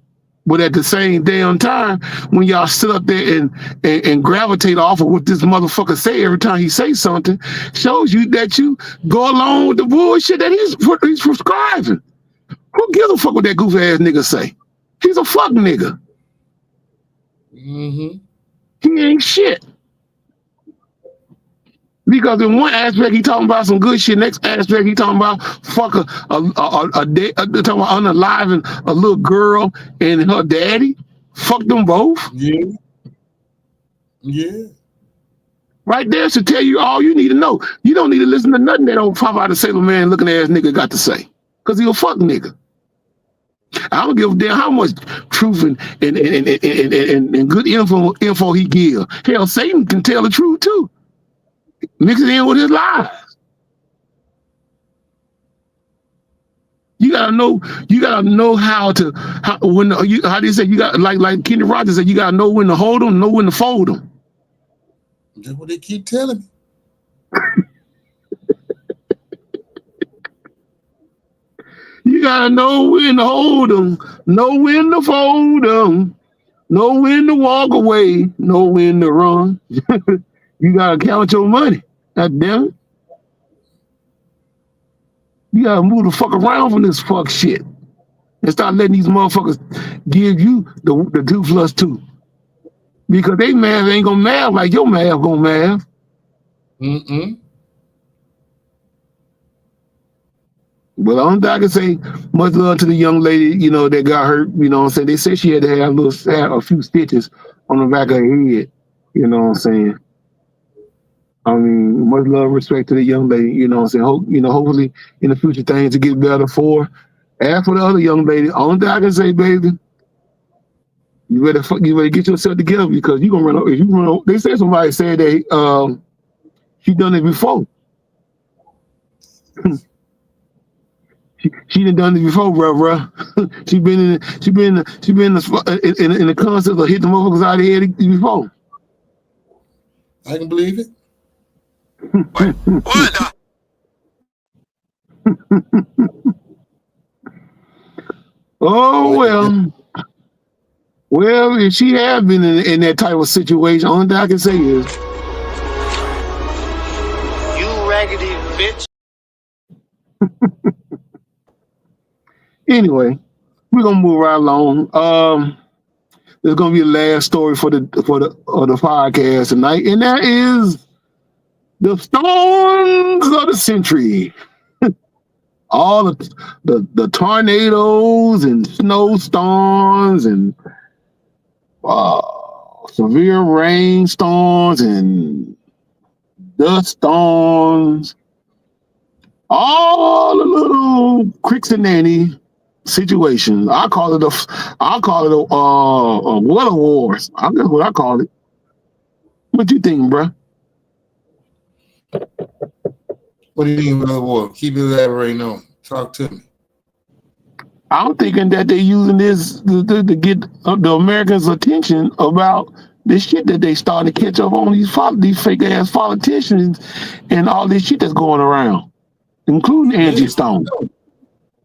But at the same damn time, when y'all sit up there and gravitate off of what this motherfucker say every time he say something, shows you that you go along with the bullshit that he's prescribing. Who gives a fuck what that goofy ass nigga say? He's a fuck nigga. Mm-hmm. He ain't shit. Because in one aspect he talking about some good shit, next aspect he talking about fuck talking about unaliving a little girl and her daddy. Fuck them both. Yeah. Yeah. Right there should tell you all you need to know. You don't need to listen to nothing that old pop out of Sailor Man looking ass nigga got to say. Cause he a fuck nigga. I don't give a damn how much truth and good info he give. Hell, Satan can tell the truth too. Mix it in with his lies. You gotta know how do you say, you got like Kenny Rogers said, you gotta know when to hold them, know when to fold them. That's what they keep telling me. You gotta know when to hold them, know when to fold them, know when to walk away, know when to run. You gotta count your money. God damn it. You gotta move the fuck around from this fuck shit and start letting these motherfuckers give you the 2 plus 2. Because they math ain't gonna math like your math gonna math. Mm-mm. Well, the only thing I can say, much love to the young lady, you know, that got hurt. You know what I'm saying? They said she had to have a few stitches on the back of her head. You know what I'm saying? I mean, much love and respect to the young lady. You know what I'm saying? Hopefully in the future things to get better for her. As for the other young lady, only thing I can say, baby, you better get yourself together because you're gonna run over. If you run over, they said somebody said that she done it before. She done it before, bro. she been in the concept of hitting the motherfuckers out of the head before. I can believe it. Oh well, if she had been in that type of situation, only thing I can say is, You raggedy bitch. anyway, we're gonna move right along. There's gonna be the last story for the podcast tonight, and that is the storms of the century. All the tornadoes and snowstorms and severe rainstorms and dust storms, all the little cricks and nanny situations. I call it a weather wars. That's what I call it. What you think, bro? What do you mean, weather war? Keep elaborating on. Talk to me. I'm thinking that they're using this to get the Americans' attention about this shit that they starting to catch up on these fake ass politicians and all this shit that's going around, including Angie Stone.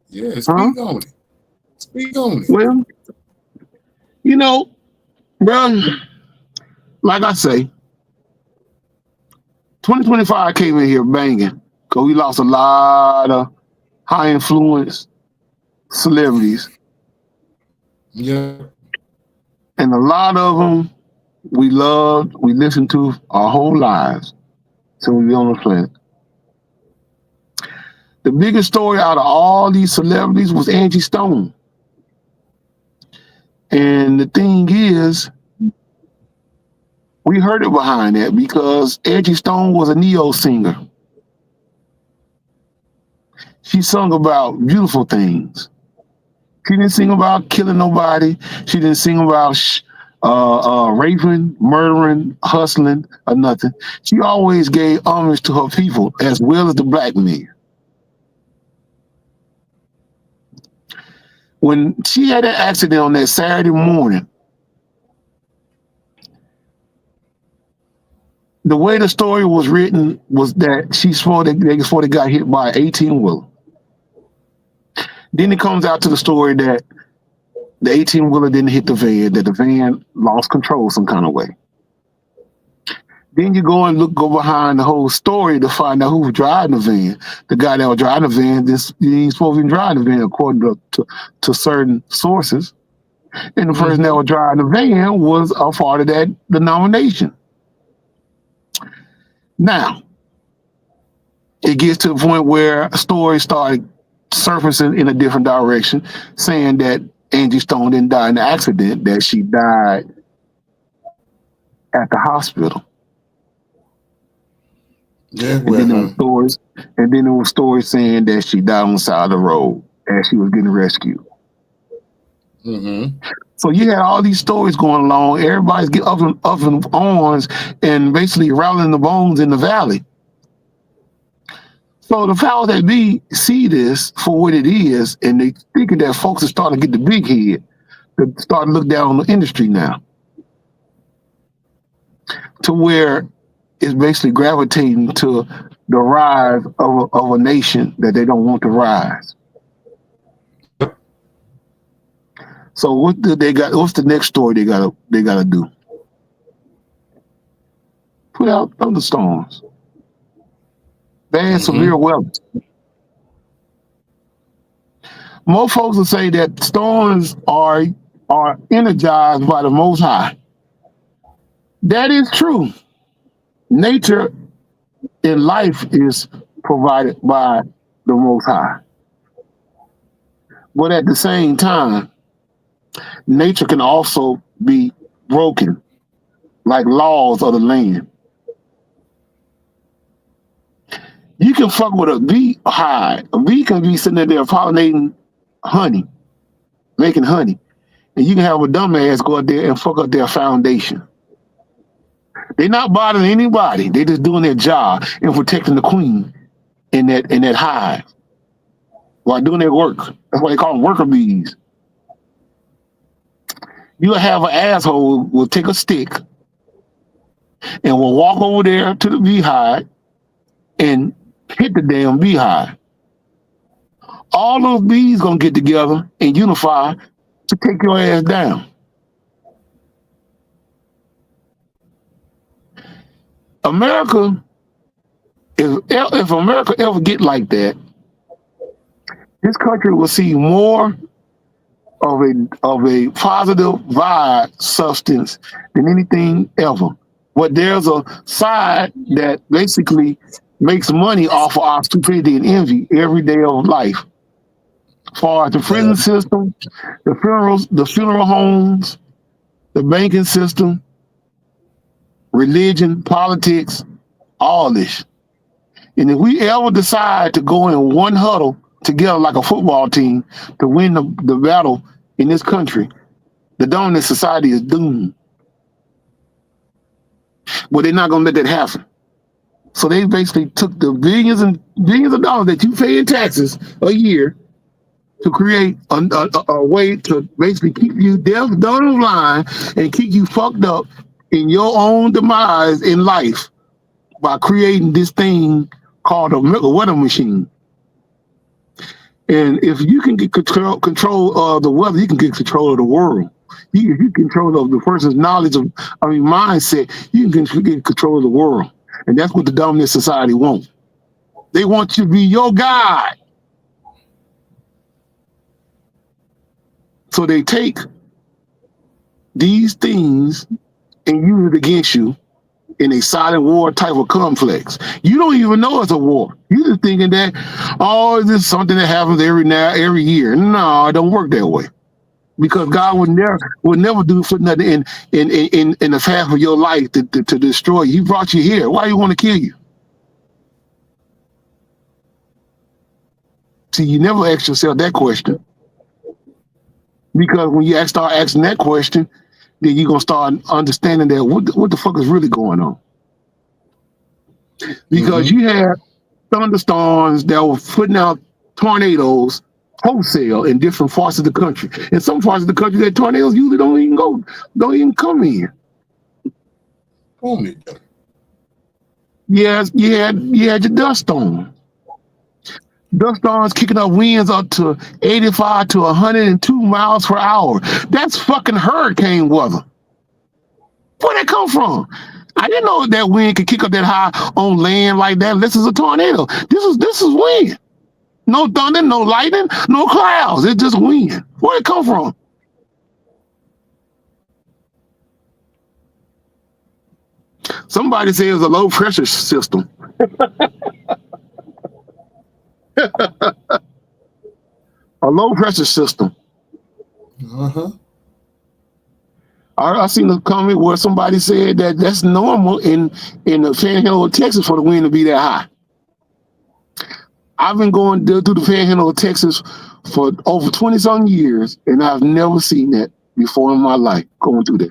Yeah, speak on it. Speak on it. Well, you know, bro, like I say, 2025 came in here banging because we lost a lot of high influence celebrities. Yeah. And a lot of them we loved, we listened to our whole lives till we be on the planet. The biggest story out of all these celebrities was Angie Stone. And the thing is, we heard it behind that because Angie Stone was a neo singer. She sung about beautiful things. She didn't sing about killing nobody. She didn't sing about raping, murdering, hustling, or nothing. She always gave homage to her people as well as the black men. When she had that accident on that Saturday morning, the way the story was written was that they got hit by an 18-wheeler. Then it comes out to the story that the 18-wheeler didn't hit the van, that the van lost control some kind of way. Then you go behind the whole story to find out who was driving the van. The guy that was driving the van, he ain't supposed to be driving the van according to certain sources. And the person that was driving the van was a part of that denomination. Now, it gets to the point where stories started surfacing in a different direction, saying that Angie Stone didn't die in the accident, that she died at the hospital. Yeah, and then there was stories saying that she died on the side of the road as she was getting rescued. So you had all these stories going along. Everybody's getting up in arms and basically rattling the bones in the valley. So the powers that be see this for what it is, and they thinking that folks are starting to get the big head to start to look down on the industry now, to where it's basically gravitating to the rise of a nation that they don't want to rise. So what do they got? What's the next story they gotta do? Put out thunderstorms, bad severe weather. Most folks will say that storms are energized by the Most High. That is true. Nature in life is provided by the Most High. But at the same time, nature can also be broken, like laws of the land. You can fuck with a bee hive. A bee can be sitting there pollinating honey, making honey. And you can have a dumbass go out there and fuck up their foundation. They're not bothering anybody. They're just doing their job and protecting the queen in that hive while doing their work. That's why they call them worker bees. You'll have an asshole will take a stick and will walk over there to the beehive and hit the damn beehive. All those bees gonna get together and unify to take your ass down. America, if America ever get like that, this country will see more of a positive vibe substance than anything ever. But there's a side that basically makes money off of our stupidity and envy every day of life. As far as the prison system, the funeral homes, the banking system, religion, politics, all this. And if we ever decide to go in one huddle together like a football team to win the battle in this country, the dominant society is doomed. But they're not going to let that happen. So they basically took the billions and billions of dollars that you pay in taxes a year to create a way to basically keep you deaf, dumb, and blind, and keep you fucked up in your own demise in life by creating this thing called a weather machine. And if you can get control of the weather, you can get control of the world. You can control of the person's mindset. You can get control of the world. And that's what the dominant society wants. They want you to be your God. So they take these things and use it against you in a silent war type of complex. You don't even know it's a war. You just thinking that, oh, this is something that happens every year. No, it don't work that way. Because God would never do for nothing in the path of your life to destroy you. He brought you here. Why do you want to kill you? See, you never ask yourself that question. Because when you start asking that question, then you're gonna start understanding that what the fuck is really going on. Because you had thunderstorms that were putting out tornadoes wholesale in different parts of the country. In some parts of the country, that tornadoes usually don't even come in. Yes, you had your dust storm. Dust storms kicking up winds up to 85 to 102 miles per hour. That's fucking hurricane weather. Where'd that come from? I didn't know that wind could kick up that high on land like that. This is a tornado. This is wind. No thunder, no lightning, no clouds. It's just wind. Where'd it come from? Somebody says it's a low pressure system. A low pressure system. I seen a comment where somebody said that that's normal in the Panhandle of Texas for the wind to be that high. I've been going through the Panhandle of Texas for over 20-some years, and I've never seen that before in my life going through there.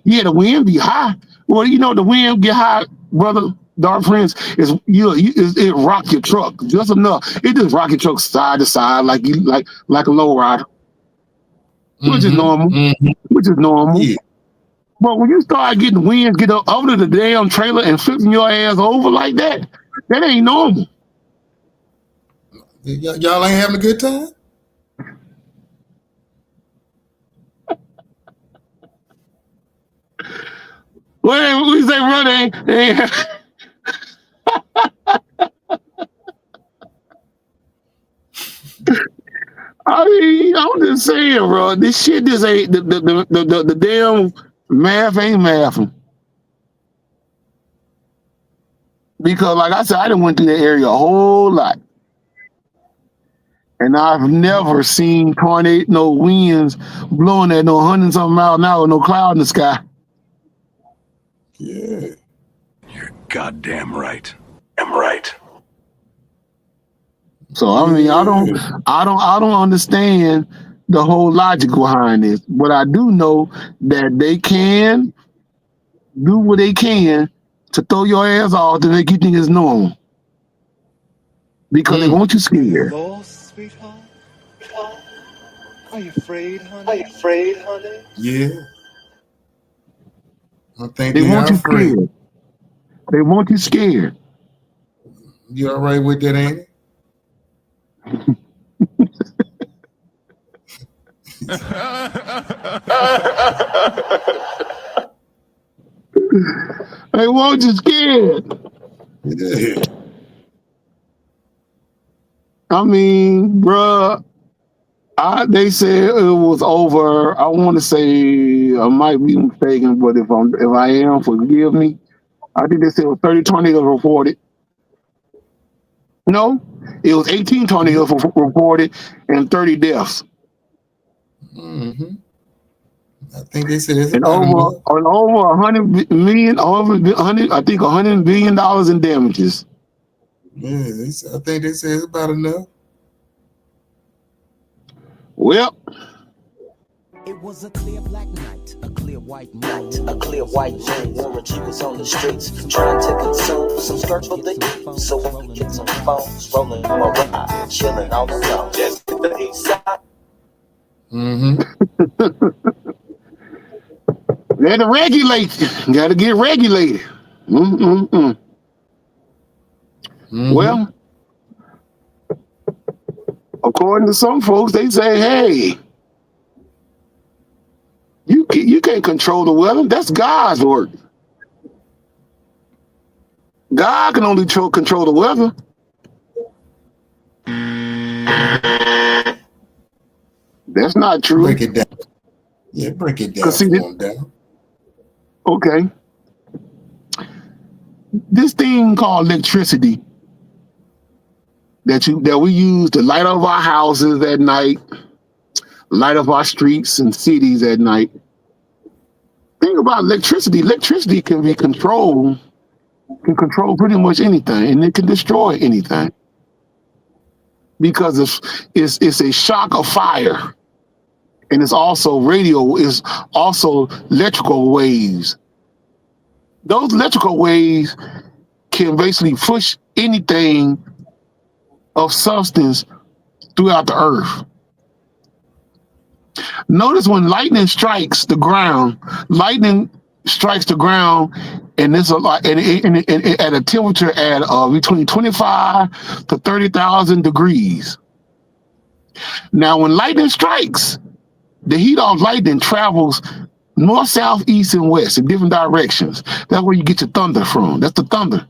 Yeah, the wind be high. Well, you know, the wind get high, brother, dark friends, it rock your truck just enough. It just rock your truck side to side like a low rider. Which is normal. Which is normal. Yeah. But when you start getting winds get up over the damn trailer and flipping your ass over like that, that ain't normal. Y'all ain't having a good time? Well, we say run ain't. I mean, I'm just saying, bro. This shit just ain't the damn math ain't mathing. Because, like I said, I done went through that area a whole lot, and I've never seen tornado winds blowing at no 100-something miles an hour, no cloud in the sky. Yeah, you're goddamn right. I'm right. So I mean, I don't understand the whole logic behind this, but I do know that they can do what they can to throw your ass off to make you think it's normal, because they want you scared. Lost, sweetheart? Are you afraid, honey? Yeah. I think they want you scared. They want you scared. You all right with that, ain't it? They want you scared. Yeah. I mean, bruh, they said it was over. I want to say I might be mistaken, but if I am, forgive me. I think they said it was 30 tornadoes reported. No, it was 18 tornadoes reported and 30 deaths. I think they said it's and over $100 million, I think $100 billion in damages. Yeah, I think they said it's about enough. Well, it was a clear black night, a clear white moon, a clear white moon. Woman, she was on the streets trying to consume some skirts for the eve, so we could get some phones, rolling on my ride, chilling all alone, just to the east side. Got to regulate. Got to get regulated. Well, according to some folks, they say, hey, you can't control the weather. That's God's work. God can only control the weather. That's not true. Break it down. Yeah, break it down. See, down. Okay. This thing called electricity that we use to light up our houses at night, light up our streets and cities at night. Think about electricity. Electricity can control pretty much anything, and it can destroy anything because it's a shock of fire, and it's also electrical waves. Those electrical waves can basically push anything of substance throughout the earth. Notice when lightning strikes the ground, and it's at a temperature at between 25 to 30,000 degrees. Now, when lightning strikes, the heat of lightning travels north, south, east, and west in different directions. That's where you get your thunder from. That's the thunder.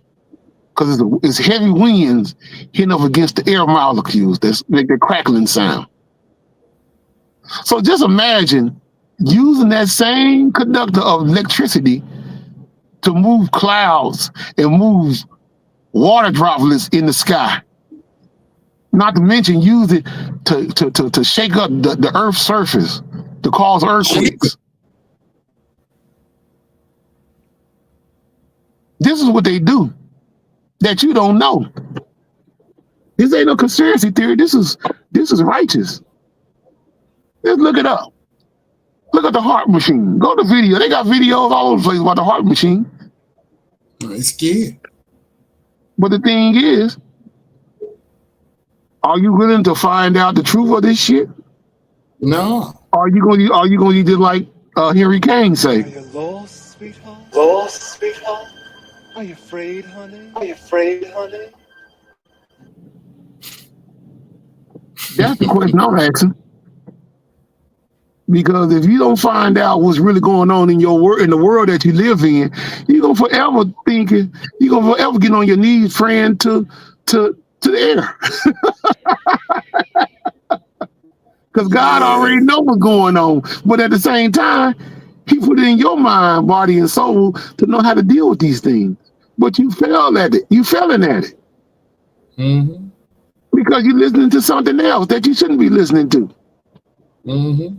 Because it's heavy winds hitting up against the air molecules that make the crackling sound. So just imagine using that same conductor of electricity to move clouds and move water droplets in the sky. Not to mention use it to shake up the Earth's surface, to cause earthquakes. This is what they do that you don't know. This ain't no conspiracy theory. This is righteous. Just look it up. Look at the heart machine. Go to video. They got videos all over the place about the heart machine. It's scared. But the thing is, are you willing to find out the truth of this shit? No. Are you gonna do just like Henry Kane say? Are you lost, sweetheart? Lost, sweetheart? Are you afraid, honey? Are you afraid, honey? That's the question I'm asking. Because if you don't find out what's really going on in in the world that you live in, you're gonna forever get on your knees praying to the air. Because God already knows what's going on. But at the same time, He put it in your mind, body, and soul to know how to deal with these things. But you fail at it. You failing at it. Mm-hmm. Because you're listening to something else that you shouldn't be listening to. Mm-hmm.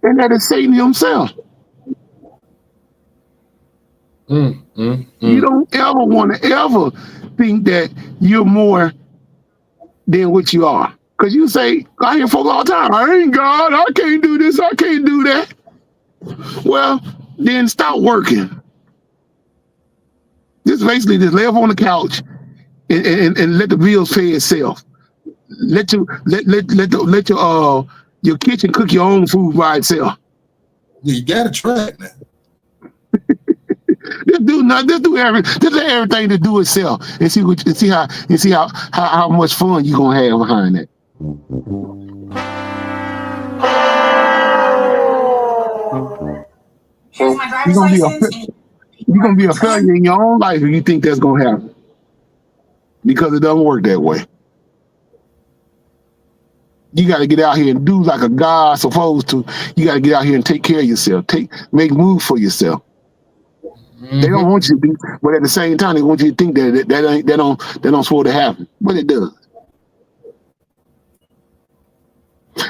And that is Satan himself. You don't ever want to ever think that you're more than what you are. Because you say, I hear folks all the time, I ain't God, I can't do this, I can't do that. Well, then stop working. Just basically just lay up on the couch and let the bills pay itself. Let your kitchen cook your own food by itself. Yeah, you gotta try it now. Just let everything to do itself and see how much fun you gonna have behind that. Here's my driver's license. You're gonna be a failure in your own life if you think that's gonna happen. Because it doesn't work that way. You got to get out here and do like a God supposed to. You got to get out here and take care of yourself. Make move for yourself. Mm-hmm. They don't want you to be, but at the same time, they want you to think that don't supposed to happen, but it does.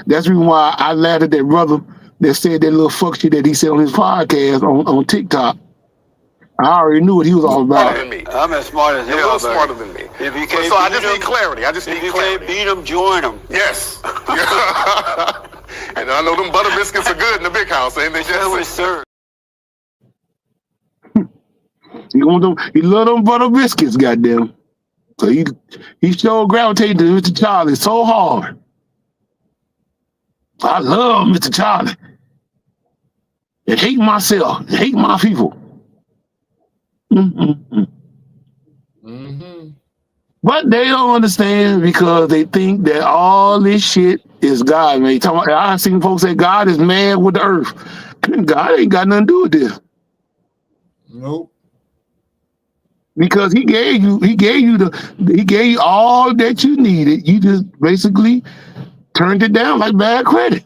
That's the reason why I laughed at that brother that said that little fuck shit that he said on his podcast on TikTok. I already knew what he was all about. I'm as smart as hell. You're a little smarter than me. If you can't so I just need clarity. If you can't beat them, join them. Yes. And I know them butter biscuits are good in the big house, ain't they? Yes, sir. He love them butter biscuits, goddamn. So he sure gravitated to Mr. Charlie so hard. I love Mr. Charlie. And hate myself, and hate my people. But they don't understand because they think that all this shit is God made. I've seen folks say God is mad with the earth. God ain't got nothing to do with this. Nope. Because he gave you all that you needed. You just basically turned it down like bad credit.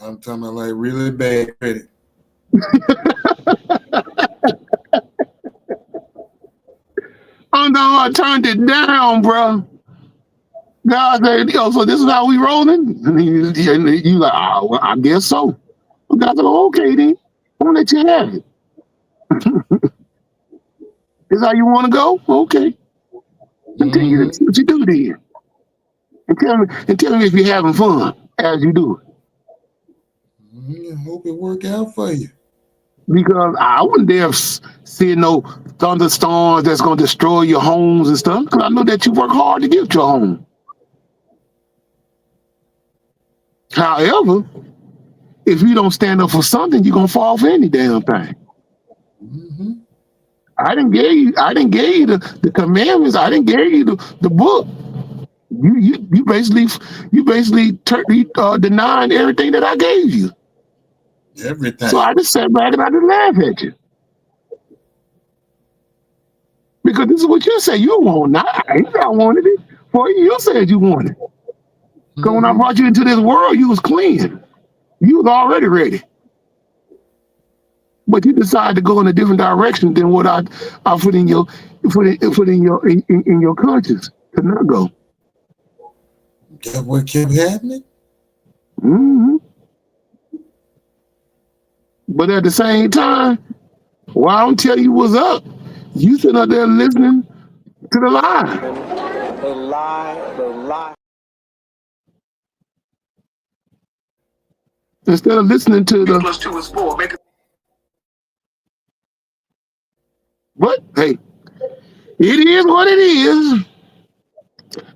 I'm talking about like really bad credit. Oh no, I turned it down, bro. God said, yo, so this is how we rolling? And you like, oh, well, I guess so. Well, God said, okay then. I'm gonna let you have it. Is how you want to go? Okay. Continue to see what you do then. And tell me if you're having fun as you do it. I hope it work out for you. Because I wouldn't dare see no thunderstorms that's gonna destroy your homes and stuff. Because I know that you work hard to get your home. However, if you don't stand up for something, you're gonna fall for any damn thing. I didn't give you the commandments. I didn't give you the book. You basically denying everything that I gave you. Everything. So I just sat back and I just laughed at you. Because this is what you say you want. Now I wanted it for you. You said you wanted it. Because when I brought you into this world, you was clean. You was already ready. But you decided to go in a different direction than what I put in your in your conscience to not go. That what kept happening? But at the same time, while I don't tell you what's up, you sitting up there listening to the lie. The lie. Instead of listening to the. 2 + 2 is 4. Make it. But hey, it is what it is.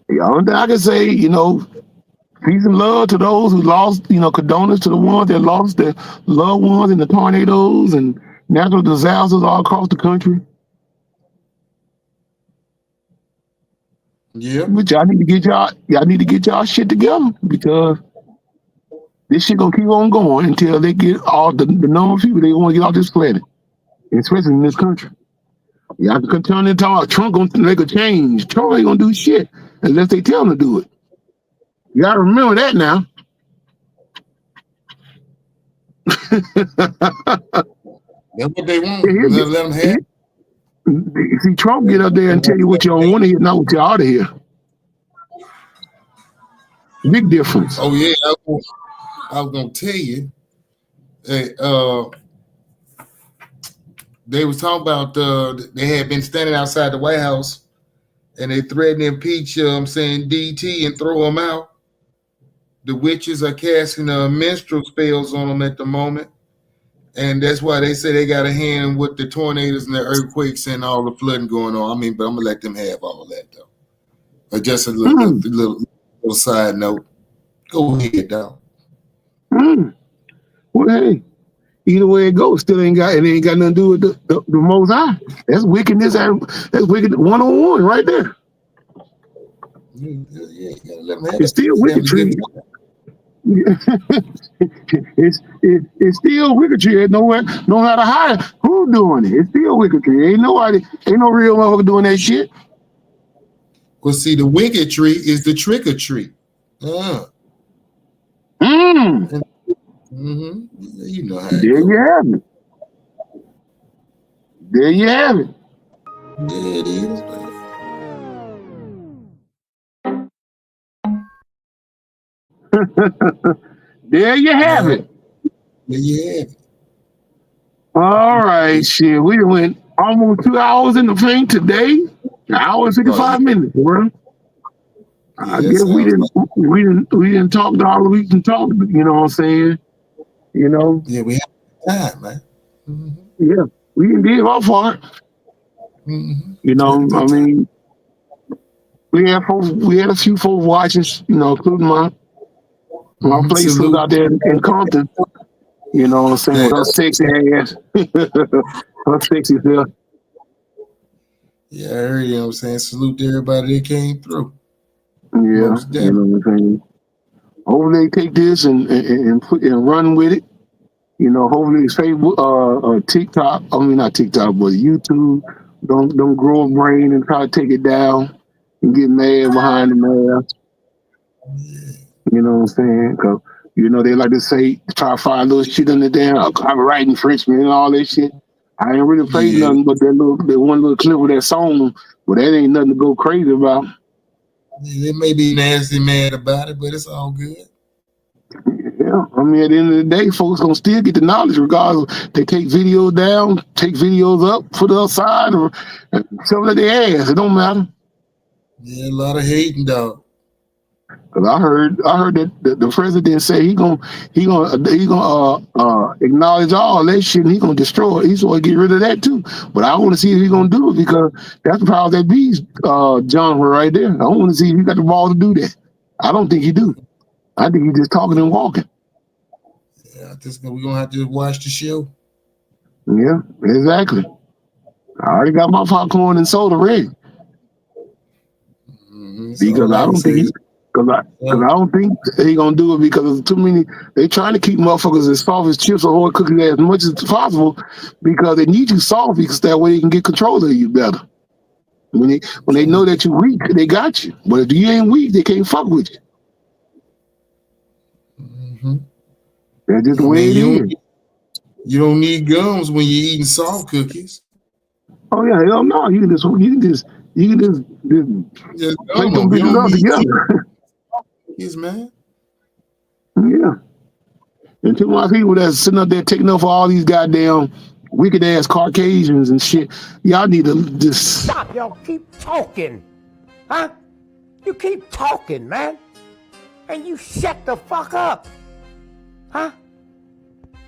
The only thing I can say, peace and love to those who lost, condolences to the ones that lost their loved ones in the tornadoes and natural disasters all across the country. Yeah. But y'all need to get y'all shit together because this shit gonna keep on going until they get all the number of people they want to get off this planet, especially in this country. Y'all can continue to talk about Trump gonna make a change. Trump ain't gonna do shit unless they tell him to do it. You gotta remember that now. That's what they want. Let them have it. See, Trump get up there and tell you what you don't want to hear, not what you ought to hear. Big difference. Oh yeah, I was gonna tell you. They was talking about they had been standing outside the White House and they threatened to impeach saying DT and throw him out. The witches are casting minstrel spells on them at the moment. And that's why they say they got a hand with the tornadoes and the earthquakes and all the flooding going on. I mean, but I'm gonna let them have all that though. But just a little side note. Go ahead, though. Well, hey, either way it goes, it ain't got nothing to do with the Most High. That's wickedness. That's wicked 101 right there. Yeah, you gotta let them have it's still wickedry. It's still wickedry. No how to hide who doing it. It's still wickedry. Ain't no real motherfucker doing that shit. Well, see, the wicked tree is the trick or treat. You know how it There you have it. There you have it. There it is. There you have it. There you have it. All right, shit. We went almost 2 hours in the paint today. An hour and 55 minutes, bro. I guess we didn't talk to all we can talk. You know what I'm saying? Yeah, we have time, man. Yeah, we didn't give our part. I mean, we had a few folks watching, including my place who's out there in Compton. You know what I'm saying? With her sexy ass. Her sexy self. Yeah, I heard you know what I'm saying. Salute to everybody that came through. Yeah, you know what I'm saying. Hopefully they take this and run with it. Hopefully it's Facebook, TikTok. I mean not TikTok, but YouTube. Don't grow a brain and try to take it down and get mad behind the mask. You know what I'm saying? Cause You know, they like to say, try to find little shit in the damn copywriting Frenchman and all that shit. I ain't really played Yeah. nothing but that one little clip of that song, but that ain't nothing to go crazy about. They may be nasty mad about it, but it's all good. Yeah, I mean, at the end of the day, folks gonna still get the knowledge regardless. They take videos down, take videos up, put it outside, or something at their ass. It don't matter. Yeah, a lot of hating, dog. Cause I heard that the president say he gonna acknowledge all that shit and he gonna destroy it. He's gonna get rid of that too. But I want to see if he gonna do it because that's the power that bees, John, right there. I want to see if he got the ball to do that. I don't think he do. I think he's just talking and walking. Yeah, we're gonna have to watch the show. Yeah, exactly. I already got my popcorn and soda ready. Because I don't think I don't think he gonna do it because there's too many. They trying to keep motherfuckers as soft as chips or hard cookies as much as possible because they need you soft because that way they can get control of you better. When they know that you're weak, they got you. But if you ain't weak, they can't fuck with you. Mm-hmm. That's just the way it is. You don't need gums when you're eating soft cookies. Oh yeah, hell no. You can just play them bitches up together. Yes, man. Yeah. And to my people that's sitting up there taking up for all these goddamn wicked ass Caucasians and shit, y'all need to just stop. Y'all keep talking, huh? You keep talking, man, and you shut the fuck up, huh?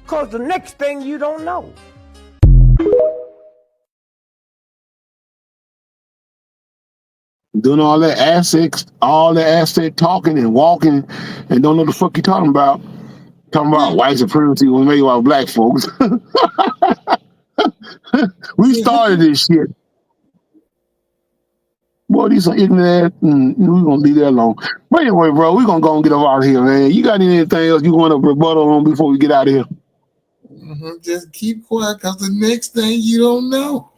Cause the next thing you don't know. Doing all that asset talking and walking and don't know the fuck you talking about. Talking about white supremacy when maybe about black folks. We started this shit. Boy, these are ignorant ass, we're gonna leave that alone. But anyway, bro, we're gonna go and get up out of here, man. You got anything else you want to rebuttal on before we get out of here? Mm-hmm. Just keep quiet because the next thing you don't know.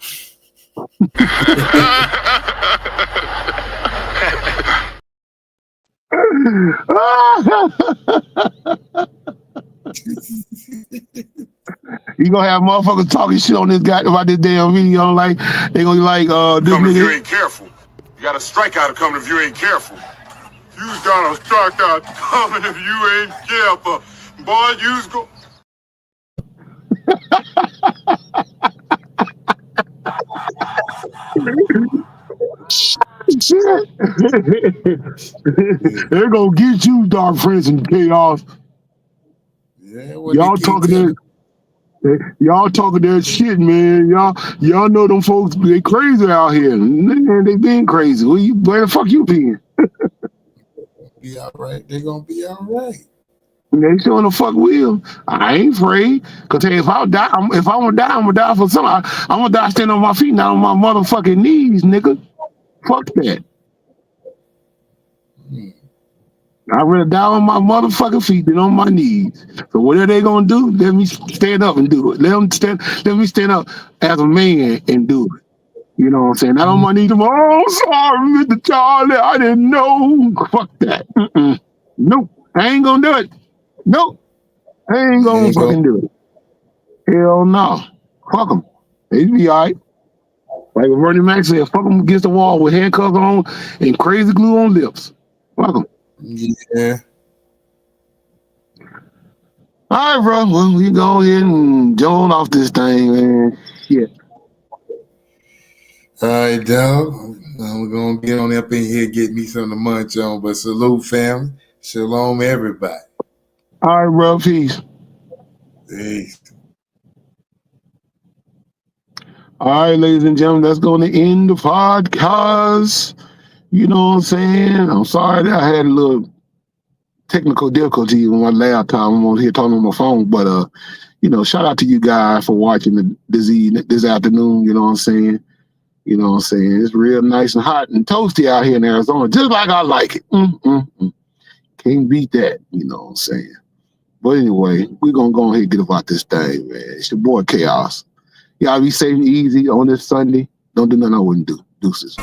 You gonna have motherfuckers talking shit on this guy about this damn video, like they gonna be like, this Coming if you nigga. ain't careful. You got a strikeout coming if you ain't careful. You got a strikeout coming if you ain't careful. Boy, you's go. Shit. They're gonna get you, Dark Prince and Chaos. Yeah, y'all talking that shit, man. Y'all know them folks, they crazy out here. Man, they been crazy. Where the fuck you been? Be all right. They're gonna be all right. They showing the fuck will. I ain't afraid. Cause hey, if I die, I'm gonna die for something. I'm gonna die standing on my feet, not on my motherfucking knees, nigga. Fuck that. I'd rather die on my motherfucking feet than on my knees. So whatever they gonna do, let me stand up and do it. Let me stand up as a man and do it. You know what I'm saying? Not on my knees. Oh, sorry, Mr. Charlie. I didn't know. Fuck that. Nope. I ain't gonna do it. Nope. I ain't gonna fucking do it. Hell no. Fuck them. They be all right. Like Bernie Mac said, fuck them against the wall with handcuffs on and crazy glue on lips. Fuck them. Yeah. All right, bro. Well, we go ahead and join off this thing, man. Shit. All right, dog. I'm gonna get on up in here, get me something to munch on. But salute, family. Shalom, everybody. All right, bro. Peace. Peace. All right, ladies and gentlemen, that's going to end the podcast. You know what I'm saying? I'm sorry that I had a little technical difficulty with my laptop. I'm on here talking on my phone, but shout out to you guys for watching this afternoon. You know what I'm saying? You know what I'm saying? It's real nice and hot and toasty out here in Arizona, just like I like it. Can't beat that. You know what I'm saying? But anyway, we're gonna go ahead and get about this thing, man. It's your boy Chaos. Y'all be safe and easy on this Sunday. Don't do nothing I wouldn't do. Deuces.